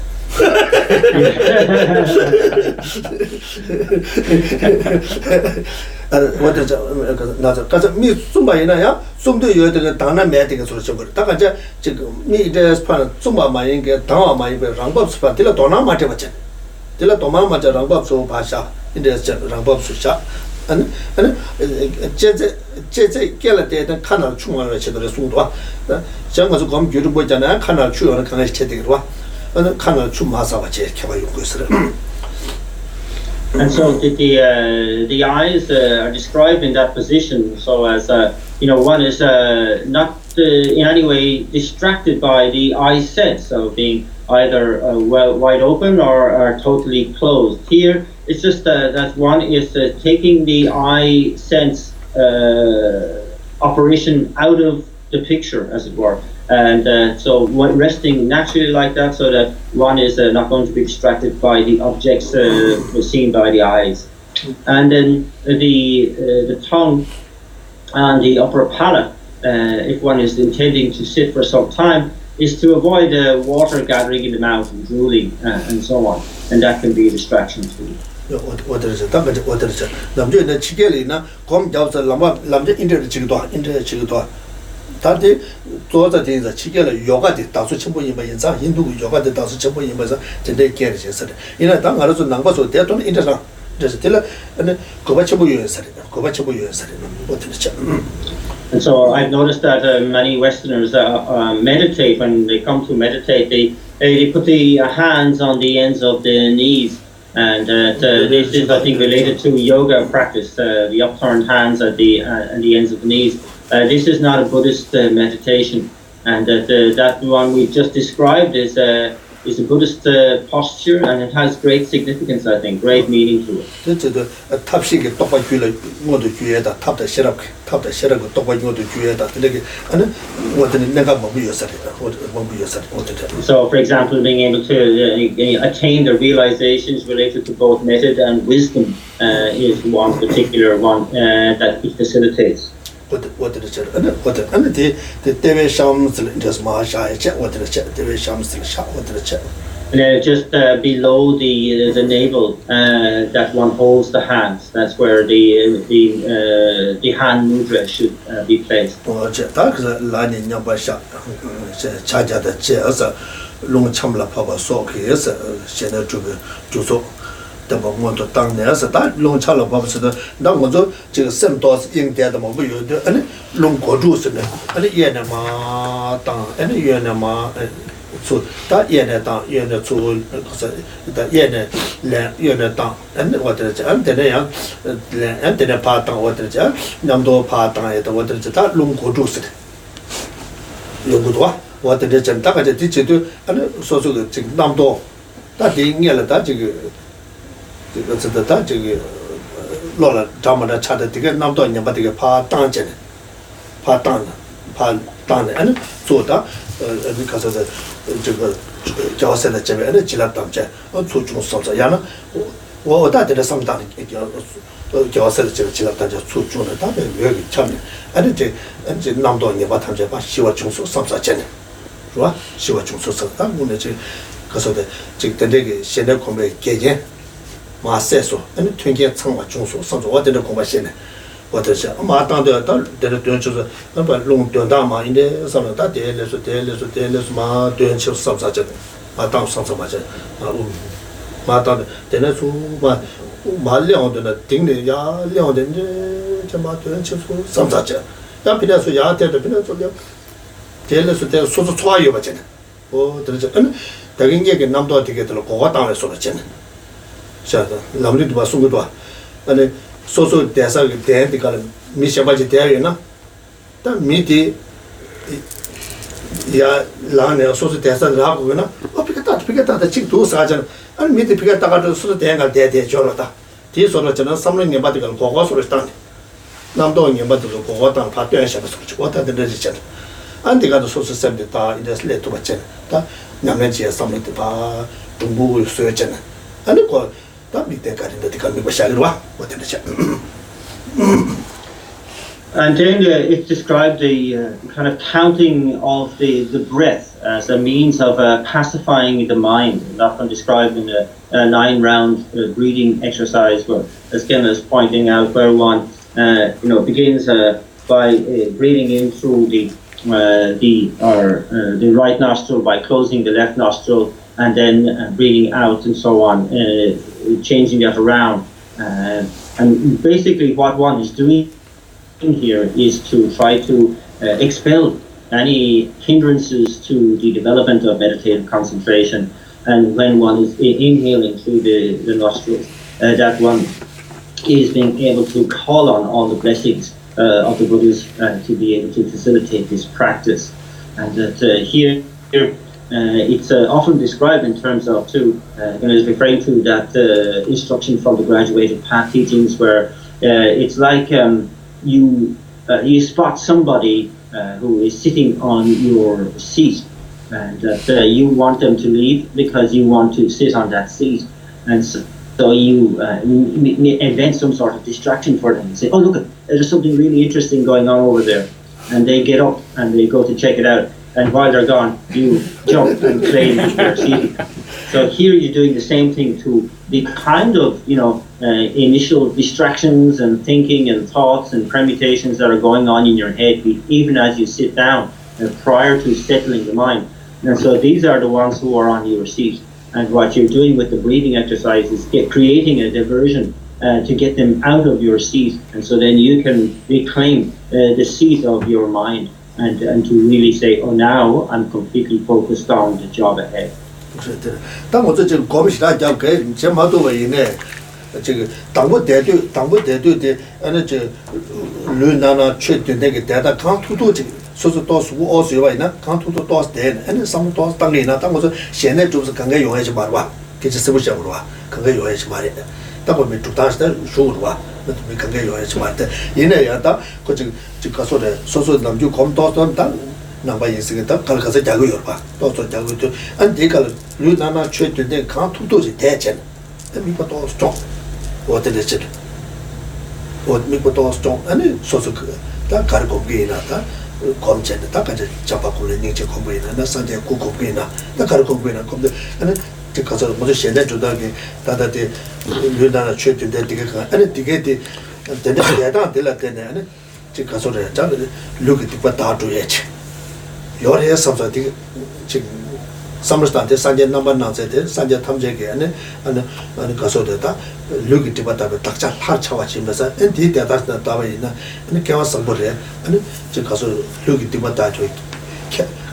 What is because me somebody na some do you the dana medic so so ta ga me the span somba ma yin ge dawa ma yin be rangbab spa tila dona ma te bache tila doma ma ja rangbab so bhasha in the rangbab so sha and je gela de the kanal chungwa le che de so do jang ga so gom gyu bo jana kanal chu yo kan che de ro kanal chu ma sa ba che ke ba yu ko sre. And so the eyes are described in that position, so as one is not in any way distracted by the eye sense of being either wide open or totally closed. Here, it's just that one is taking the eye sense operation out of the picture, as it were. And so resting naturally like that, so that one is not going to be distracted by the objects seen by the eyes. And then the tongue and the upper palate, if one is intending to sit for some time, is to avoid water gathering in the mouth and drooling and so on, and that can be a distraction too. What is it? What is it? Namju na chigeli na kom jawsa lamba lamje inter chigdo 다들 조자대 지게를 요가대 다수 첨부 임바인자 인도 요가대 다수 첨부 임바자 전대 계르셔서 이나 당 알아서 남바서 대돈 인터상 그래서 들 아니 고바 첨부 요인사리 And so I've noticed that many Westerners meditate. When they come to meditate, they put the hands on the ends of the knees, and this is, I think, related to yoga practice, the upturned hands at the ends of the knees. This is not a Buddhist meditation, and that one we just described is a Buddhist posture, and it has great significance, I think, great meaning to it. So, for example, being able to attain the realizations related to both method and wisdom is one particular one that it facilitates. What is it? And the Shams just Masha, what is it? The Shams what is it? And just below the navel, that one holds the hands. That's where the hand mudra should be placed. Oh, that's Lani Nyambasha, Chaja the chairs, Long Chamla Papa Sock is Shena Juso. The moment to down there, so that long chala bobs the Namozo, same doors in there, the mobile, and long godus, and Yenama down, and Yenama, so that Yena down, Yena to the Yena down, and what is it, and then a part on what is it, Namdo part on it, what is it, that long godus. Lungudwa, what is it, and Taka teacher, and so the Namdo, that being yellow, that you. It's the Taji Lola Tamada Chata to get Namdo and Yabati Pa Tanjan, Pa Tan, and Soda because of the Jawasa Jemmy and the Chilatamja, or Tuchun Sonsayana, or that is sometimes Jawasa Chilatanja, Tuchun, and very charming, and Namdo and Yabatanja, she was Chunso Samsajan. She was Chunso Sam, because of the Chick the Leg, Shena Combe, Gayen. Maseso, and 20 Tangwa Junso, some what in the commission. What is it? Martin the Dunches, but long Dama in the summer that day, let's ma doing some such a Martin some so much. Martin, then that's my Leon, the thing, the Ya Leon, the Jama some such a Yapina, Ya, the Pinazo, tell us to tell so to try your vagina. Oh, there's a Taking number to get the Coatan so much. Lamri to Basungua, and so there's a identical Mishabaji Terriana. That miti Ya Lana, so there's a Laguna. Oh, pick it up, 피게다다 직도 사전 아니 밑에 피게다가 수도 대행할 대대 줘라다 뒤서로 저는 3년 받을 고고소를 땅 남도 년받을 고고 땅 파트에 셔서 왔다 들으시잖아 안디가도 소스쌤들 다 이래서 레토 받잖아 다 남면지에 3년 봐 동부를 쓰였잖아 아니 다 밑에 가는데 디가 미고 샤기로 와 어떻게 And then it described the kind of counting of the breath as a means of pacifying the mind. It's often described in a 9-round breathing exercise, where, as Ken is pointing out, where one begins by breathing in through the right nostril by closing the left nostril, and then breathing out and so on, changing that around. And basically, what one is doing here is to try to expel any hindrances to the development of meditative concentration. And when one is inhaling through the nostrils, that one is being able to call on all the blessings of the Buddhas to be able to facilitate this practice. And that here it's often described in terms of is referring to that instruction from the graduated path teachings, where it's like you spot somebody who is sitting on your seat, and that you want them to leave because you want to sit on that seat, and so you invent some sort of distraction for them and say, oh look, there's something really interesting going on over there, and they get up and they go to check it out, and while they're gone you jump and claim their seat. So here you're doing the same thing to the kind of initial distractions and thinking and thoughts and permutations that are going on in your head even as you sit down prior to settling the mind. And so these are the ones who are on your seat, and what you're doing with the breathing exercise is creating a diversion to get them out of your seat, and so then you can reclaim the seat of your mind and to really say, oh, now I'm completely focused on the job ahead. 当我这个国民党讲给前毛多位呢，这个党部带队的，这论坛呢，确定那个带的刚突这个，说是到15、20位呢，刚突到带，上到当年呢，当我说现在就是刚刚用一些嘛吧，这是不想吧，刚刚用一些嘛的，当我们主当时的说吧，那没刚刚用一些嘛的，现在呀，当我这个说的，说咱们就看到当。 남바 인생에다 갈가서 자고 열봐 또또 자고 또 안데가 루나나 최근에 강투도지 대전 미국도 좀 어디랬지 미국도 좀 아니 소소그 다 가르고기나다 검전에 다 가지 잡아고는 닝체 공부이나 나 산대 고고기나 다 가르고기나 검데 아니 저 가서 모두 현대 조다게 다다데 루나나 최근에 되게 아니 되게 되게 대단 될라 때네 아니 저 가서 자 루기 뒷바 다 줘야지 요래 삼사디 지금 삼르스탄데 산제 넘버 나세데 산제 탐제게 아니 가서되다 르기 디바다베 딱자 파차와 지면서 엔디 대다스나 다바이나 아니 개와 선보래 아니 저 가서 르기 디바다 저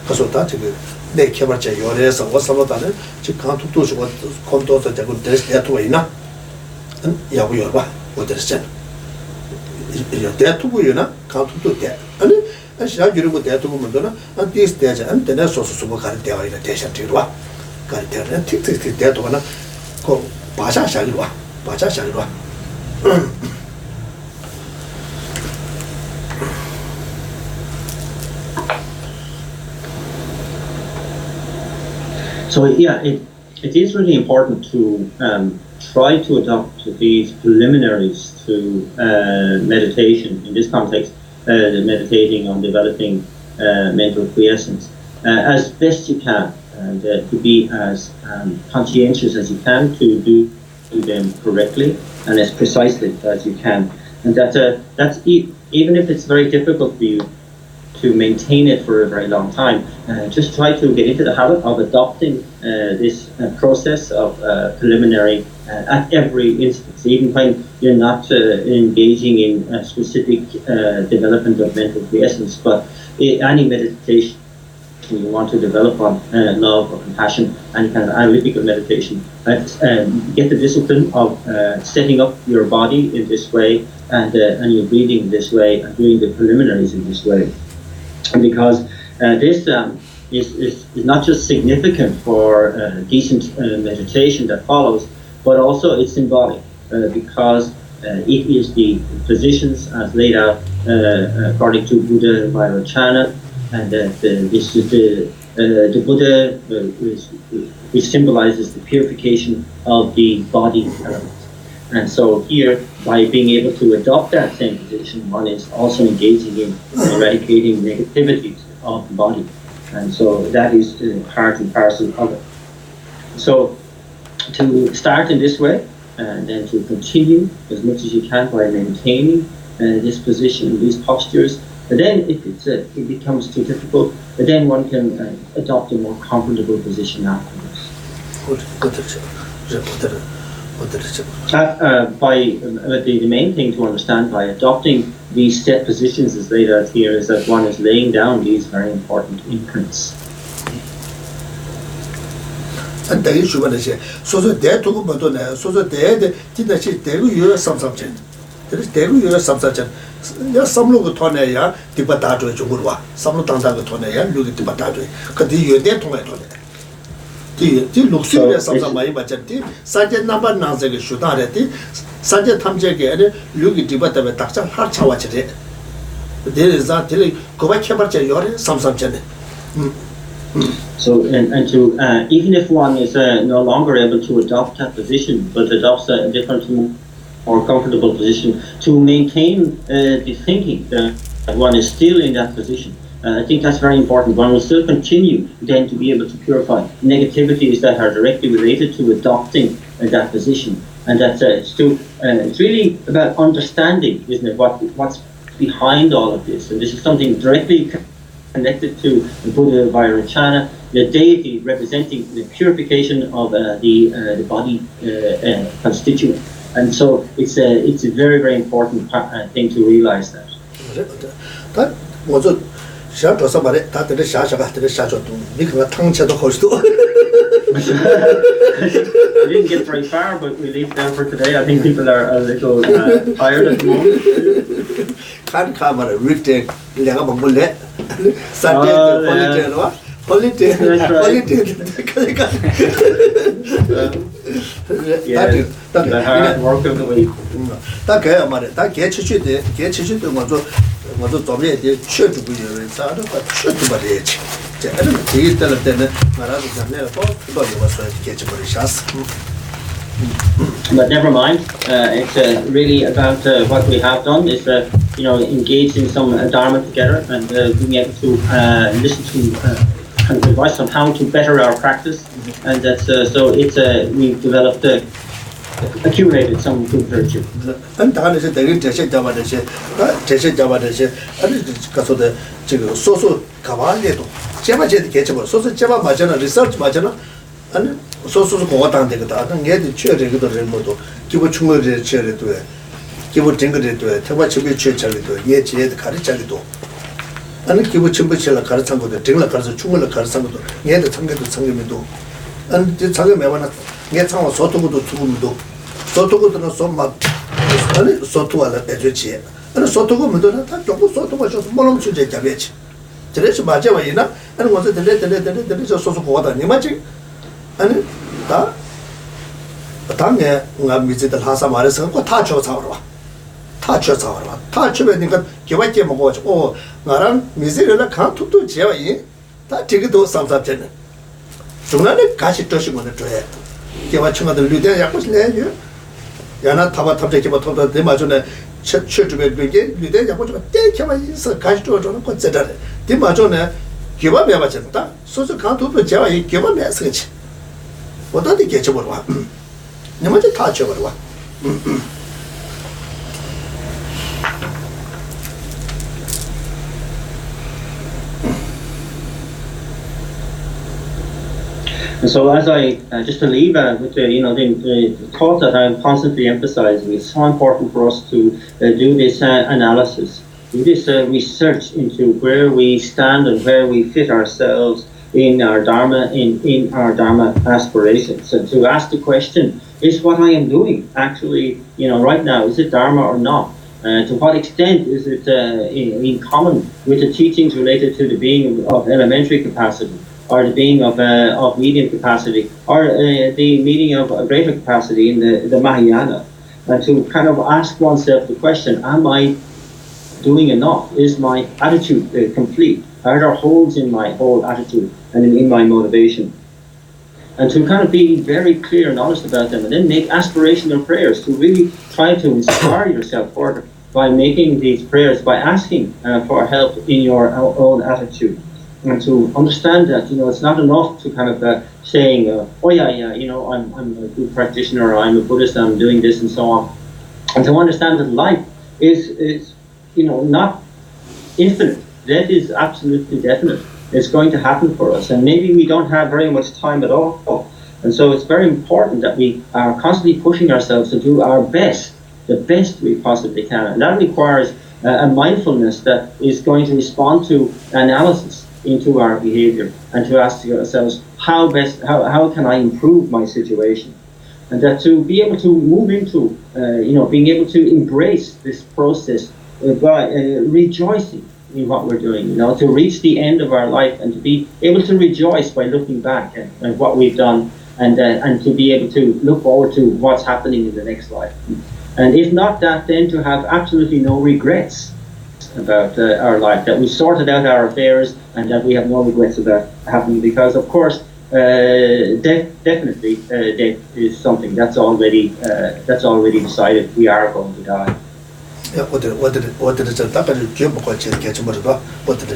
가서다 지금 내 개발자 요래서 와서다는 지금 강투도 주고 콘도서 자고 데스야토이나 야부 열봐 어디서 이 대투부이나 강투도 대 아니 샤 주르고 대투고 문도나 안티스 대자 안테나 소소소고 가르대와 이래 대샤티로와 가르대는 틱틱틱 대도나 고 바샤샤리와 바샤샤리와 So yeah, it is really important to try to adopt these preliminaries to meditation in this context. Meditating on developing mental quiescence as best you can, and to be as conscientious as you can to do them correctly and as precisely as you can, and that's even if it's very difficult for you to maintain it for a very long time, just try to get into the habit of adopting this process of preliminary at every instance, even when you're not engaging in a specific development of mental quiescence, but any meditation you want to develop on love or compassion, any kind of analytical meditation, get the discipline of setting up your body in this way and your breathing in this way and doing the preliminaries in this way. Because this is not just significant for decent meditation that follows, but also it's symbolic because it is the positions as laid out according to Buddha Vairocana, and this is the Buddha which symbolizes the purification of the body element. And so here, by being able to adopt that same position, one is also engaging in eradicating negativities of the body. And so that is part and parcel of it. So to start in this way, and then to continue as much as you can by maintaining this position, these postures, and then if it becomes too difficult, then one can adopt a more comfortable position afterwards. The main thing to understand by adopting these set positions as laid out here is that one is laying down these very important imprints. And there is one so there to go so there did she there you some subject. There is there you some subject. Ya samlo ko thone ya tibata to chungurwa samlo tangda ko thone ya lu tibata to kadi yode thonga thone ti luksu ya samsa mai ba chati sanje number na se ke shuda re ti sanje thamje ke ane lu ki tibata be takcha har chawa chre there is that tele ko ba khabar che yore samsam chene. So and to even if one is no longer able to adopt that position but adopts a different or comfortable position, to maintain the thinking that one is still in that position. I think that's very important. One will still continue then to be able to purify negativities that are directly related to adopting that position. And that's it's really about understanding, isn't it, what's behind all of this. And this is something directly connected to Buddha Vairocana, the deity representing the purification of the body constituent. And so it's a very, very important thing to realize that. That was a shot or somebody that the shot about the shot of the tongue chat of host. We didn't get very far, but we leave there for today. I think people are a little tired at the moment. Can't come at a retake, Lama Bullet, Sunday, holiday. The hard work of the week. That guy, that get you there, get you to want to dominate the church to be a result of a church to be rich. I don't think that then Marathi was trying to catch a shots. But never mind. It's really about what we have done is engaged in some dharma together and being able to listen to kind of advice on how to better our practice, and that's so it's we've developed accumulated some good virtue. And that is the Geshe Java, and because of the social Cavallo, Java Getable, social Java Majana, research Majana, and social Gotan de Gata, and get the church to the remote, give a chunga cherry to it, give a tingle to it, Tawachi church to it, yet the Carichalito. And give a chimbichella Karatango, the Tingla Karza, Chumala Karasango, yet the Tanga to Sangamido. And the Tangamavana gets our Soto to Tumudo. Soto to so much, and Soto alla Pedrici. And Soto Madonna, Soto was just Molom to Javich. Teresh Bajavina, and was it the little source of water, imagine. And that Tanga visited Hasamaris and got touch of our. Touch when you got Kiwaki watch, oh, Naran, Misera can't do Java, that take it to some subject. So now the Kashi touching on the tray. Kiwachuma the Luda Yakos Lane, Yana Tava Tabaki Batota, the Majona church to be begin, Luda Yakos, take him a cash to a consider. The Majona, Kiwa Yamachenta, so the can't do Java, give a message. What are the catchable one? No matter touch over one. And so as I, just to leave with the thought that I'm constantly emphasizing, it's so important for us to do this analysis, do this research into where we stand and where we fit ourselves in our Dharma, in our Dharma aspirations. And to ask the question, is what I am doing actually, right now, is it Dharma or not? To what extent is it in common with the teachings related to the being of elementary capacity, or the being of medium capacity, or the meaning of a greater capacity in the Mahayana? To kind of ask oneself the question, am I doing enough? Is my attitude complete? Are there holes in my whole attitude and in my motivation? And to kind of be very clear and honest about them, and then make aspirational prayers to really try to inspire yourself further by making these prayers, by asking for help in your own attitude, and to understand that it's not enough to kind of saying, oh yeah, I'm a good practitioner, or I'm a Buddhist, I'm doing this and so on, and to understand that life is not infinite. That is absolutely definite. It's going to happen for us, and maybe we don't have very much time at all. And so it's very important that we are constantly pushing ourselves to do our best, the best we possibly can. And that requires a mindfulness that is going to respond to analysis into our behavior, and to ask ourselves, how can I improve my situation? And that to be able to move into, being able to embrace this process by rejoicing in what we're doing, to reach the end of our life and to be able to rejoice by looking back at what we've done, and to be able to look forward to what's happening in the next life. And if not that, then to have absolutely no regrets about our life, that we sorted out our affairs and that we have no regrets about happening, because of course definitely death is something that's already decided. We are going to die. Yeah, what did it say? That kind of job get what did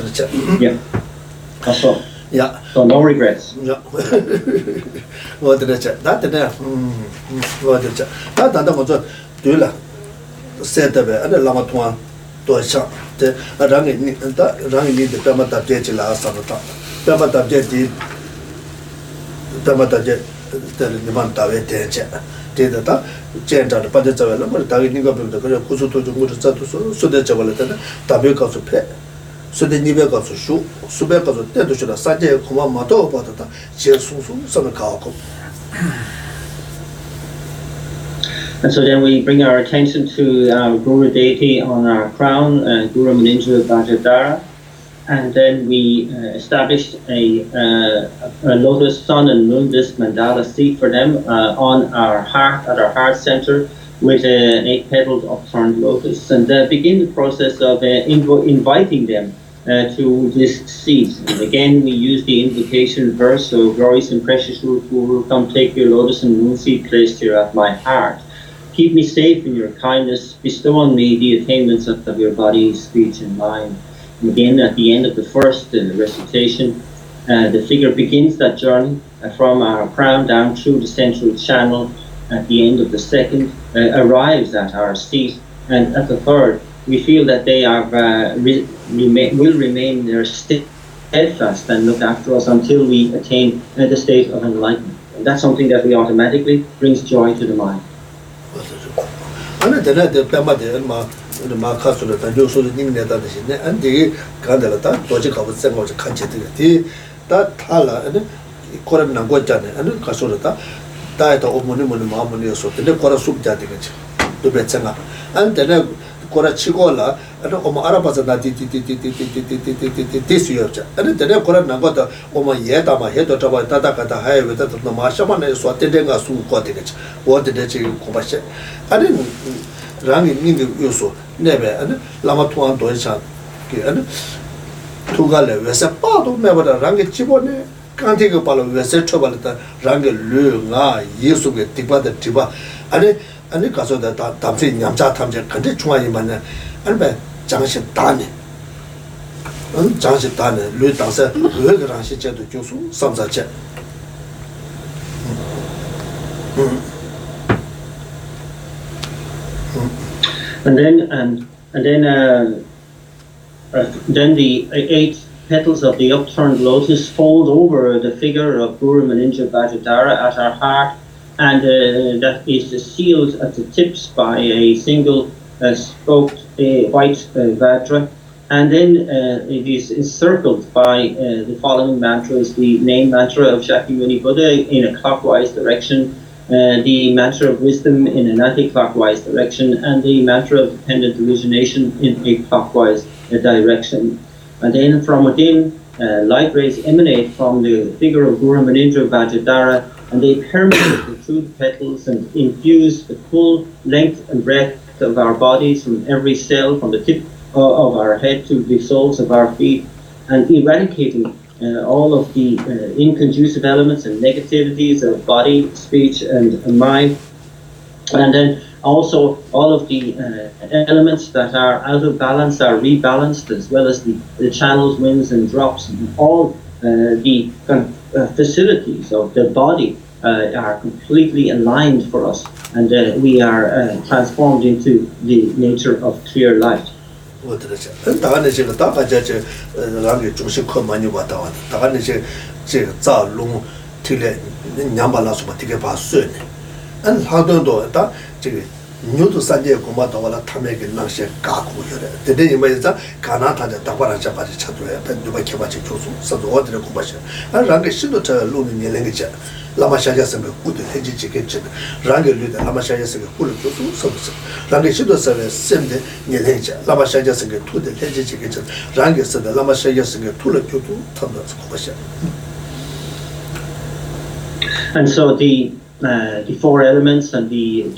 it say? Yeah, that's all. Yeah. So no regrets. Yeah. What did it say? That what did it say? That was do la. Said the and the lama tuan to shop. The rangi need the Pamata jet last summer. Pamata jet did Pamata jet the Manta did the Genta, the Padazavella, but Tagini got the Kusuto to Mutasato, so the Chavalata, Tabeka to pet. So the Niveka to shoot, Subeka to Tetusha, Saja, Kumato, Patata, Chesu, some Kako. And so then we bring our attention to our Guru deity on our crown, Guru Muninja Bajadara, and then we established a lotus sun and moon disc mandala seat for them on our heart, at our heart center, with an 8-petaled upturned lotus, and begin the process of inviting them to this seat. And again, we use the invocation verse, so glorious and precious Lord Guru, come take your lotus and moon seat placed here at my heart. Keep me safe in your kindness, bestow on me the attainments of your body, speech and mind. And again, at the end of the first recitation, the figure begins that journey from our crown down through the central channel. At the end of the second, arrives at our seat, and at the third, we feel that they are will remain there steadfast and look after us until we attain the state of enlightenment. And that's something that we automatically brings joy to the mind. And then the Pamade the Marcasula, and you saw the Ning that and the Candela, Logic of the Sango Kancheti, that Tala, and Koran Nangojan, and Casolata, diet of Monument Harmony, so the Kora Soup Jatic, the Betsanga, and then Kora Chigola, and Oma Arabas this year, and then Kora Nagota, Oma Yeta, my head of Tata High with that of the Marshaman, so attending us to Cotage. What did they say? I didn't run in Yuso, never, and Lamatuan Doishan, and Tugale, we said, part of never a rang chibone, can't take a palo, we said trouble at the Rangel Luna, Yesu get Tiba the Tiba, and the Caso that Tamsin Yamcha Tamja, Kanti Chuan, and by Junction Tane. And Junction Tane, Lutansa, Luganshi to Jusu, some such. And then the 8 petals of the upturned lotus fold over the figure of Guru Muninja Bajadara at our heart, and that is sealed at the tips by a single spoked white Vajra, and then it is encircled by the following mantras, the name mantra of Shakyamuni Buddha in a clockwise direction, the mantra of wisdom in an anti-clockwise direction, and the mantra of dependent origination in a clockwise direction. And then from within, light rays emanate from the figure of Guru Manindra Vajradhara, and they permeate through the petals and infuse the full length and breadth of our bodies, from every cell, from the tip of our head to the soles of our feet, and eradicating all of the inconducive elements and negativities of body, speech, and mind. And then also all of the elements that are out of balance are rebalanced, as well as the channels, winds, and drops. And all the facilities of the body are completely aligned for us, and we are transformed into the nature of clear light. Nyutu sanje kumata wala tameke nangshe kaku yore. Dede yima yiza gana tanja dakwaran chabati chadwe, pen duba kebachi chosu, sanzu wadire kumbashe. Rangi shindo cha luni nyelengi cha, lama shaya sembe kudu heji chike chine. Rangi lude lama shaya sembe kulu chosu, sanzu se. Rangi shindo sembe semde nyelengi cha, lama shaya sembe tude heji chike chine. Rangi sembe lama shaya sembe tula chosu, tanda kumbashe. And so the four elements and the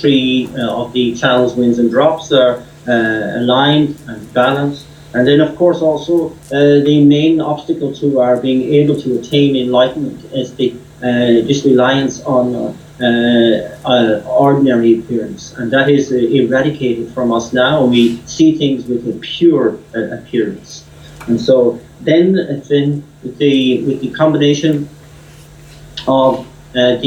three of the channels, winds, and drops are aligned and balanced. And then, of course, also the main obstacle to our being able to attain enlightenment is the this reliance on ordinary appearance, and that is eradicated from us now, and we see things with a pure appearance. And so then with the combination of our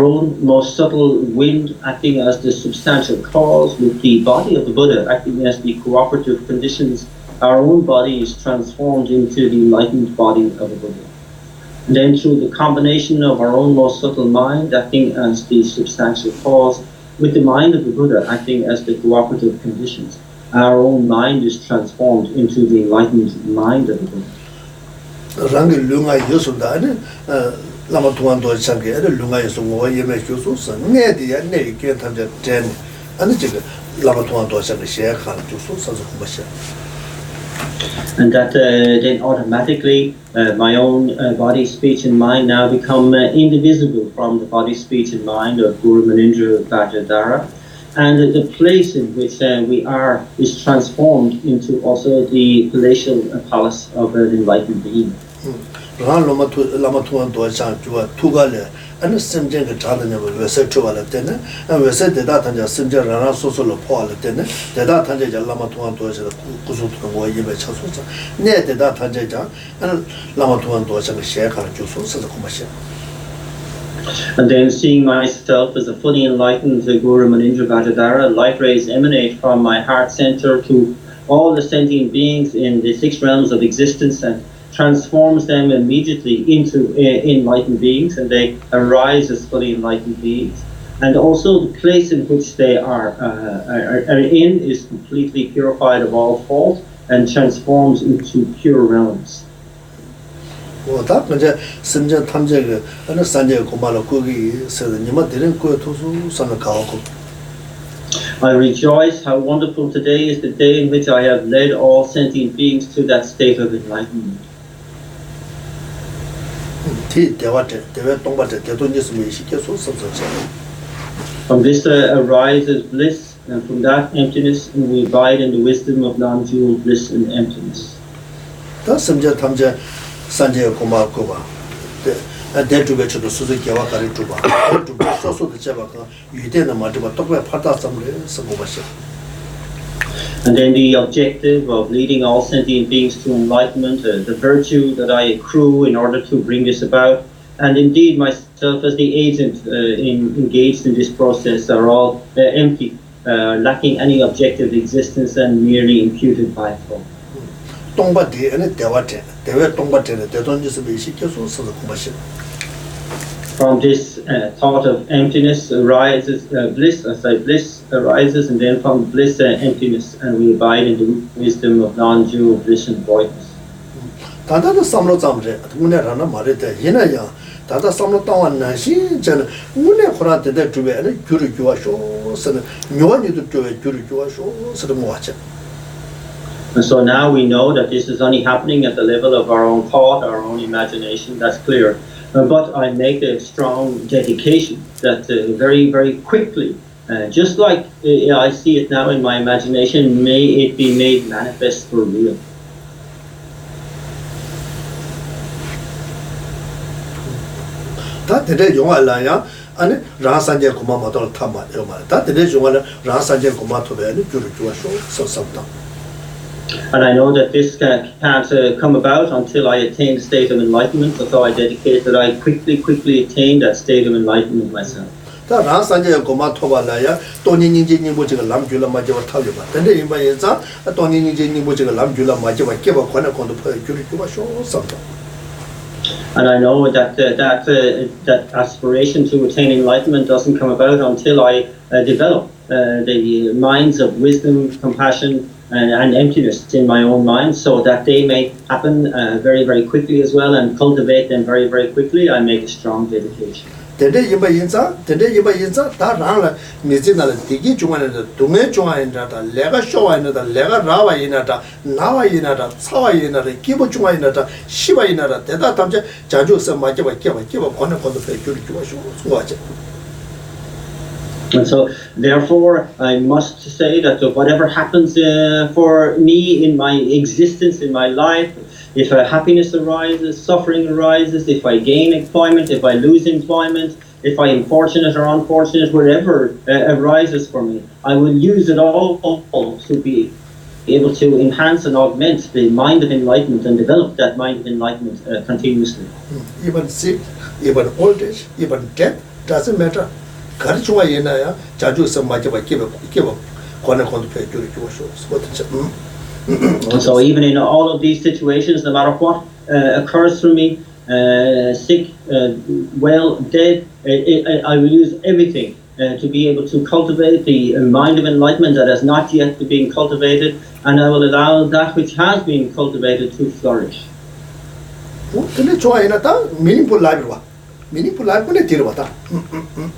own most subtle wind acting as the substantial cause, with the body of the Buddha acting as the cooperative conditions, our own body is transformed into the enlightened body of the Buddha. And then through the combination of our own most subtle mind acting as the substantial cause, with the mind of the Buddha acting as the cooperative conditions, our own mind is transformed into the enlightened mind of the Buddha. Rangi lunga yusunda ane lama tuwan do change ane lunga yusungo yeme kyusu sa ne di ya ne kyen thamja ten ane jiga lama tuwan do change share khan kyusu sa su kumbasha. And that then automatically my own body, speech, and mind now become indivisible from the body, speech, and mind of Guru Manindra Vajradhara. And the place in which we are is transformed into also the palatial palace of an enlightened being. Lama tuwan do change jua tugale ane simjen ke chanda nyama wese chubala tene wese deda tanja simjen rana soso lo poala tene deda tanja ja lama tuwan do change kusu tuwa yime chasu cha ne deda tanja ja ane lama tuwan do change shekara jusu sa kumbasha. And then seeing myself as a fully enlightened Guru Manindra Vajradhara, light rays emanate from my heart center to all the sentient beings in the 6 realms of existence and transforms them immediately into enlightened beings, and they arise as fully enlightened beings. And also the place in which they are in is completely purified of all fault and transforms into pure realms. 다 근데 심지어 탐제가 어느 산제 고마로 거기 서서 니마 되는 거 도수 선을 가고. I rejoice how wonderful today is the day in which I have led all sentient beings to that state of enlightenment. From this arises bliss, and from that emptiness, and we abide in the wisdom of non-dual bliss and emptiness. 다 심지어 탐제 산제 고마고 봐. 대주베 저도 수수 개와 가리 주바. 대주베 소소도 제바가 유대는 맞지만 똑바로 파다 섬을 쓰고 봤어. And then the objective of leading all sentient beings to enlightenment, the virtue that I accrue in order to bring this about, and indeed myself as the agent engaged in this process are all empty, lacking any objective existence and merely imputed by thought. From this thought of emptiness arises bliss, bliss arises, and then from bliss emptiness, and we abide in the wisdom of non-dual bliss and voidness. 다다 삼로 잠제 문에라나 말이다 얘나야 다다 삼로 땅원 나시 전 문에 코라데데 주베는 규르 교와쇼 서는 묘원이도 주베 규르 교와쇼 서는 뭐하죠. And so now we know that this is only happening at the level of our own thought, our own imagination, that's clear. But I make a strong dedication that very, very quickly, just like I see it now in my imagination, may it be made manifest for real. 다 되게 용알라야 아니 라산제 고마마도 타마 요말 다 되게 용알 라산제 고마토베는 규르 교와쇼 서섭다. And I know that this can't come about until I attain the state of enlightenment, so I dedicate that I quickly attain that state of enlightenment myself. 다 라산제 고마토발라야 또니닝지니 뭐지가 람줄라 마지와 탈려봐. 근데 이마에서 또니닝지니 뭐지가 람줄라 마지와 깨봐 관에 건도 규르 교와쇼 서섭다. And I know that that aspiration to attain enlightenment doesn't come about until I develop the minds of wisdom, compassion, and emptiness in my own mind, so that they may happen very, very quickly as well, and cultivate them very, very quickly. I make a strong dedication. Today you buy inside, that Rala Mizina, Digi Juana, Dume Juana, Lega Shoina, Lega Rava Inata, Nava Inata, Sawa Inata, Kibo Juana, Shiva Inata, Teta Tamja, Jaju Samaja, Kiva, Kona Kondo watch it. And so, therefore, I must say that whatever happens for me in my existence, in my life, if happiness arises, suffering arises, if I gain employment, if I lose employment, if I am fortunate or unfortunate, whatever arises for me, I will use it all to be able to enhance and augment the mind of enlightenment and develop that mind of enlightenment continuously. Even sick, even old age, even death, doesn't matter. 가르쳐와 얘나야 자주 선마지와 기버 권에 건도표 So even in all of these situations, no matter what occurs for me, sick, well, dead, I will use everything to be able to cultivate the mind of enlightenment that has not yet been cultivated, and I will allow that which has been cultivated to flourish. 근데 좋아해놨다 meaningful life meaningful life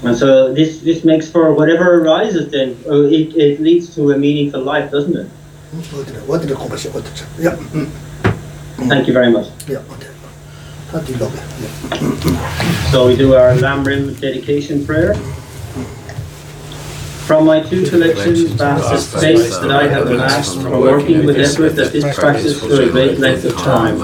And so this makes for whatever arises then, it leads to a meaningful life, doesn't it? Yeah. Thank you very much. Yeah. So we do our Lamrim dedication prayer. From my two collections, vast space that I have amassed from working with effort at this practice for a great length of time,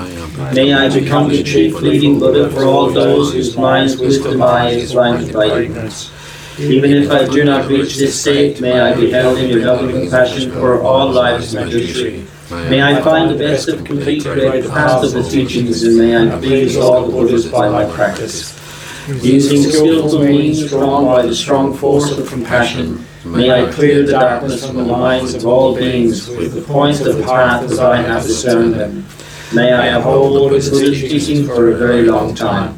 may I become the chief leading Buddha for all those whose minds' wisdom eye is blinded by ignorance. Even if I do not reach this state, may I be held in your loving compassion for all lives mandatory. May I find the best of complete great past of the teachings, and may I please all the Buddhas by my practice. Using skillful means drawn by the strong force of compassion, may I clear the darkness from the minds of all beings with the points of the path as I have discerned them. May I uphold Buddha's teaching for a very long time.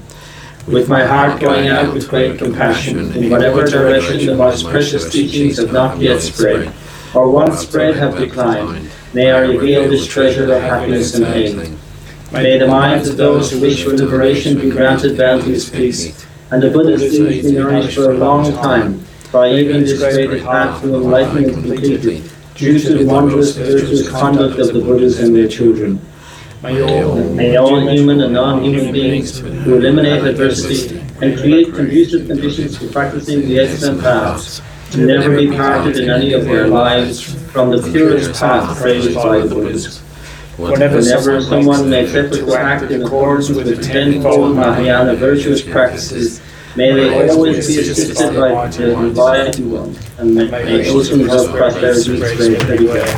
With my heart going out with great compassion, in whatever direction the most precious teachings have not yet spread, or once spread have declined, may I reveal this treasure of happiness and healing. May the minds of those who wish for liberation be granted boundless peace, and the Buddha's deeds be nourished for a long time, by even this great path to enlightenment completely, due to the wondrous virtuous conduct of the Buddhas and their children. May all human and non-human beings who eliminate adversity and create conducive conditions for practicing the excellent paths never be parted in any of their lives from the purest path praised by the Buddhas. Whenever someone makes effort to act in accordance with the tenfold Mahayana virtuous practices, may they always be assisted by the Enlightened One, and may oceans of prosperity spread everywhere.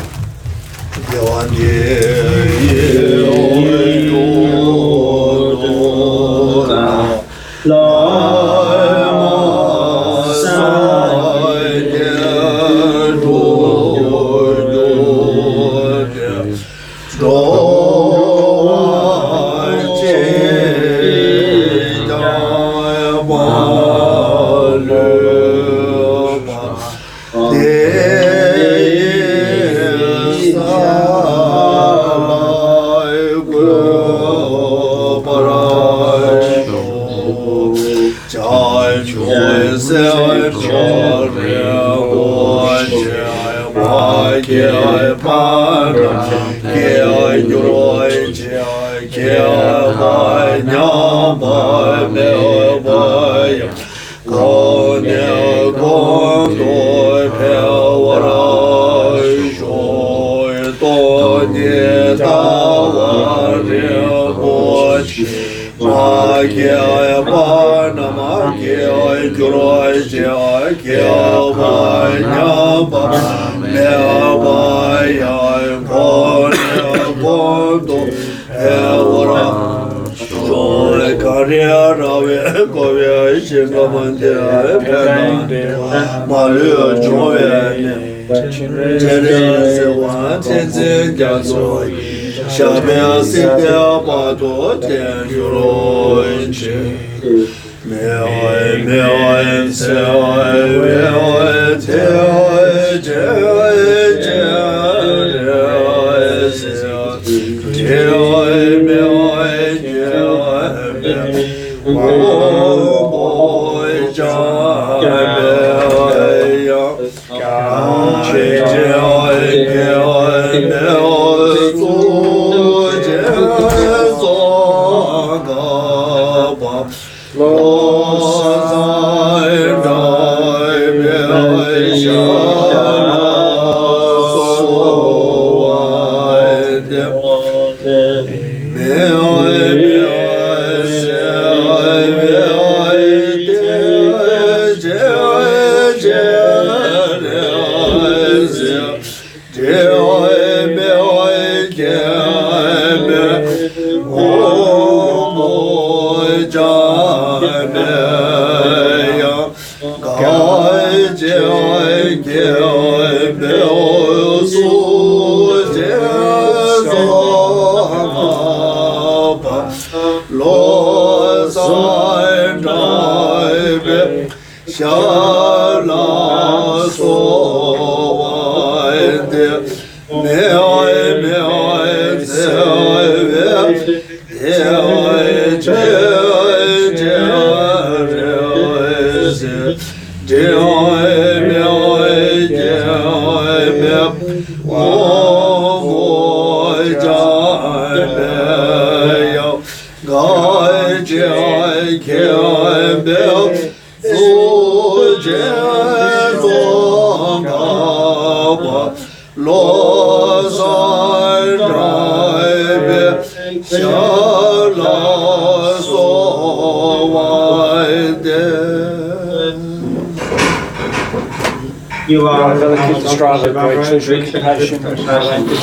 You are keep the stride of great treasury, compassion,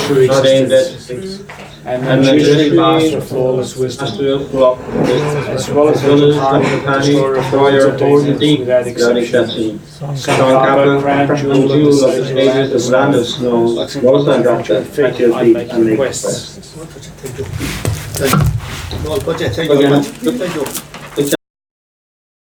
true existence, and the usually master of flawless wisdom, as well as the destroyer of authorities without exception. Son crown jewel of the saviors of land of snow, rose and doctor, at your feet and make requests. Thank you very much.